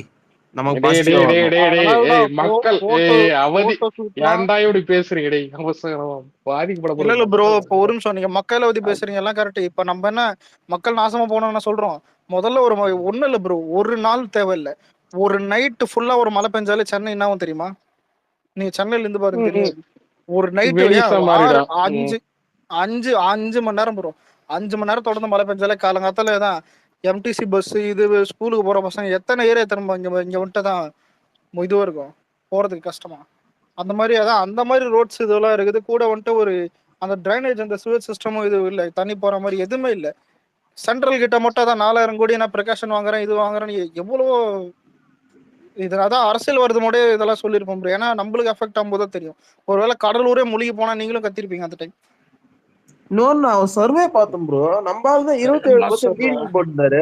நமக்கு டேய் பாசிட்டிவா வரணும். மக்கள் அவதி போட்டோ ஷூட்லாம் ஏன்டா இப்படி பேசுறீங்க? டேய் அவசரம் பாதிக்கப்படக்கூடாது இல்ல ப்ரோ, மக்கள். இப்போ ஒரு நிமிஷம், நீங்க மக்கள் அவதி பேசுறீங்க எல்லாம் கரெக்ட். இப்ப நம்ம என்ன மக்கள் நாசமா போனோம்னு சொல்றோம். முதல்ல ஒண்ணு இல்ல ப்ரோ, ஒரு நாள் தேவையில்லை, ஒரு நைட்டு ஃபுல்லா ஒரு மழை பெஞ்சாலே சென்னை என்ன ஆகும் தெரியுமா? நீங்க சென்னையில இருந்து பாருங்க தெரியும். ஒரு நைட்டு வெனிசா ஆறு மாறிடும். அஞ்சு அஞ்சு 5 மணி நேரம் ப்ரோ, 5 மணி நேரம் தொடர்ந்து மழை பெஞ்சாலே காலங்காத்தால தான் எம்டிசி பஸ் இது ஸ்கூலுக்கு போற பசங்க எத்தனை ஏரியா திரும்ப இங்க வந்துட்டு தான் இதுவும் இருக்கும், போறதுக்கு கஷ்டமா. அந்த மாதிரி அதான் அந்த மாதிரி ரோட்ஸ் இதெல்லாம் இருக்குது. கூட வந்துட்டு ஒரு அந்த டிரைனேஜ் அந்த சுவேஜ் சிஸ்டமும் இது இல்லை, தண்ணி போற மாதிரி எதுவுமே இல்லை. சென்ட்ரல் கிட்ட மட்டும் அதான் 4000 கோடி நான் பிரகாஷன் வாங்குறேன் இது வாங்குறேன்னு எவ்வளவோ அதான் அரசியல் வருது போதே இதெல்லாம் சொல்லியிருப்போம் ப்ரோ. ஏன்னா நம்மளுக்கு எஃபெக்ட் ஆகும்போது தான் தெரியும். ஒருவேளை கடலூரே மூழ்கி போனா நீங்களும் கத்திருப்பீங்க அந்த டைம். இன்னொன்னு நான் சர்வே பார்த்தேன் ப்ரோ, நம்ம ஆள் தான் 27% லீடிங் போட்டிருந்தாரு.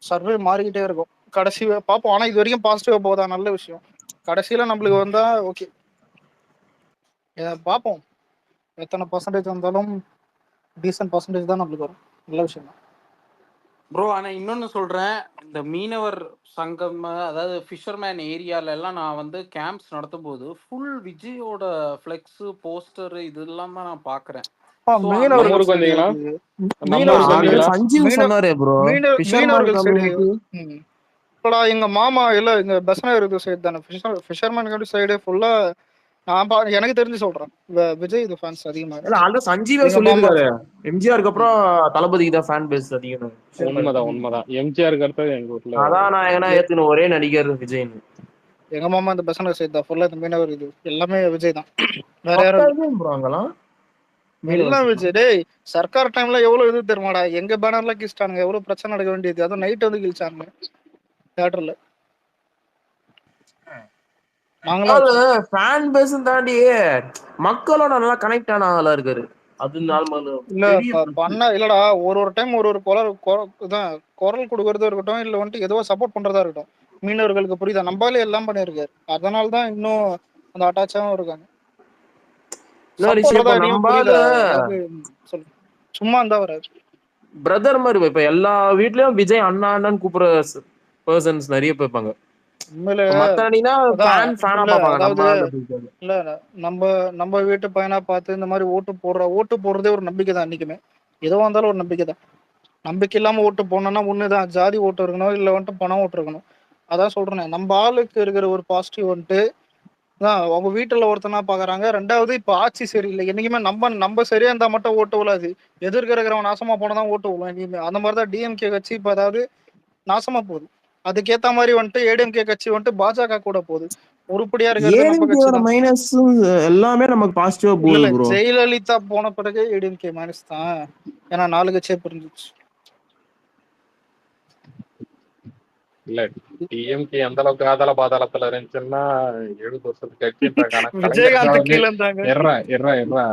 சர்வே மாறிக்கிட்டே இருக்கும். கடைசி பார்ப்போம். ஆனா இது வரைக்கும் பாசிட்டிவா போதா, நல்ல விஷயம். கடைசியில நம்மளுக்கு வந்தா ஓகே, பார்ப்போம். எத்தனை பர்சன்டேஜ் வந்தாலும் டீசன்ட் பர்சன்டேஜ் தான் நம்மளுக்கு வரும், நல்ல விஷயம் தான். ப்ரோ ஆனா இன்னொன்னு சொல்றேன், இந்த மீனவர் சங்கம் அதாவது ஃபிஷர்மேன் ஏரியால எல்லாம் நான் வந்து கேம்ப்ஸ் நடத்தும் போது ஃபுல் விஜயோட ஃபிளெக்ஸ் போஸ்டர் இது எல்லாம் தான் நான் பாக்குறேன். ஸோ நம்ம மீனவர்கள் அந்த ஊருக்கு சைடு வந்தீங்களா? இது நம்ம இல்ல ஊருக்கு மீனவர் சைடு ஆல்ரெடி வந்தீங்களா? சஞ்சீவ் மீன சொன்னாரே ப்ரோ, ஃபிஷர்மேன் மீனவர்கள் சைடு கம்யூனிட்டி. இப்படா எங்க மாமா இல்ல இங்க பெசனகர் சைடு தானே ஃபிஷர்மேன் சைடு ஃபுல்லா எனக்கு தெரிஞ்சு சொல்றேன் விஜய் இது ஃபேன்ஸ் அதிகமா இல்ல ஆல்ரெடி சஞ்சீவே எங்க மாமா. சொல்லியிருக்காரு, எம்ஜிஆருக்கு அப்புறம் தளபதிக்கு தான் ஃபேன் பேஸ் அதிகம் ஃபிஷர்மேன். உண்மைதான் உண்மைதான். எம்ஜிஆருக்கு அடுத்தது எங்க ஊர்ல அதான் நான் ஏன்னா ஏத்துன ஒரே நடிகர் விஜய்னு. எங்க மாமா இந்த பெசனகர் சைடு தான் ஃபுல்லா இந்த மீனவர் இது எல்லாமே விஜய் தான். வேற யாரும் இல்ல. பக்காவே ப்ரோ அங்கெல்லாம் எல்லாம் மீனவர். விஜய். டேய் சர்க்கார் டைம்ல எவ்வளவு இது தெரியுமாடா, எங்க பேனர்ல கிழிச்சிட்டானுங்க, எவ்வளவு பிரச்சனை நடக்க வேண்டியது, அதுவும் நைட் வந்து கிழிச்சானுங்க தியேட்டர்ல. நாங்களாம் ஃபேன் பேஸ் தாண்டி மக்களோட நல்லா கனெக்ட் ஆன ஆளா இருக்காரு. அது இல்ல பண்ண இல்லடா, ஒரு டைம் ஒரு குரல் கொடுக்கறதா இருக்கட்டும், இல்ல வந்துட்டு ஏதோ சப்போர்ட் பண்றதா இருக்கட்டும், மீனவர்களுக்கு புரியுதா, நம்பாலே எல்லாம் பண்ணிருக்காரு. அதனாலதான் இன்னும் அந்த அட்டாச்சாவும் இருக்காங்க. இன்னொரு விஷயம், இப்ப புரியல. நம்பால அதாவது சொல்லு, சும்மா இருந்தா வராது. பிரதர் மாதிரி இப்ப எல்லா வீட்லயும் விஜய் அண்ணா அண்ணன் கூப்பிடுற பர்சன்ஸ் நிறைய பேர் இருப்பாங்க. உண்மையில மத்த அணினா ஃபேனா இல்ல பாப்பாங்க. அதாவது நம்ம இல்ல நம்ம வீட்டு பையனா பார்த்து இந்த மாதிரி ஓட்டு போடுறதே ஒரு நம்பிக்கை தான். என்னைக்குமே எதுவா இருந்தாலும் ஒரு நம்பிக்கை தான். நம்பிக்கை இல்லாம ஓட்டு போடணும்னா ஒண்ணுதான், ஜாதி ஓட்டு இருக்கணும், இல்ல வந்துட்டு பணம் ஓட்டு இருக்கணும். அதான் சொல்றேன், நம்ம ஆளுக்கு இருக்கிற ஒரு பாசிட்டிவ் வந்துட்டு அவங்க வீட்டுல ஒருத்தனா பாக்குறாங்க. ரெண்டாவது இப்ப ஆட்சி சரியில்லை. என்னைக்குமே நம்ம சரியா இருந்தா மட்டும் ஓட்டு விழாது, எதிர்க்க இருக்கிறவன் நாசமா போனதான் ஓட்டு விழும் என்னைக்குமே. அந்த மாதிரிதான் டிஎம்கே கட்சி இப்ப அதாவது நாசமா போகுது. அதுக்கேத்த மாதிரி வந்துட்டு ஏடிஎம்கே கட்சி வந்துட்டு பாஜக கூட போகுது. உருப்படியா இருக்கிறது நம்ம கட்சி ஏடிஎம்கேவோட தான். மைனஸ் எல்லாமே நமக்கு பாசிட்டிவா போகுது இல்ல ப்ரோ. ஜெயலலிதா போன பிறகு ஏடிஎம்கே மைனஸ் தான். ஏன்னா 4 கட்சியே புரிஞ்சிச்சு. இல்ல டிஎம்கே எந்த அளவுக்கு ஆதாள பாதாளத்துல இருந்துச்சுன்னா 70 வருஷத்துக்கு கட்சின்றாங்க. ஆனா கலைஞர் தான் விஜயகாந்த் வந்து கீழே இருந்தாங்க. எர்றா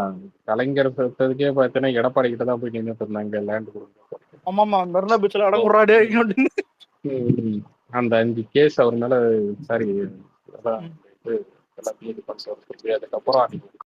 கலைஞர் செத்ததுக்கே பார்த்தீங்கன்னா எடப்பாடி கிட்ட தான் போய் நின்றுட்டு இருந்தாங்க லேண்ட் கொடுங்க. ஆமாமா மெர்னா பீச்ல அடங்குறாடே. அந்த 5 கேஸ் அவர் மேல சாரி எல்லாத்தையும் இது பண்ண அதுக்கப்புறம்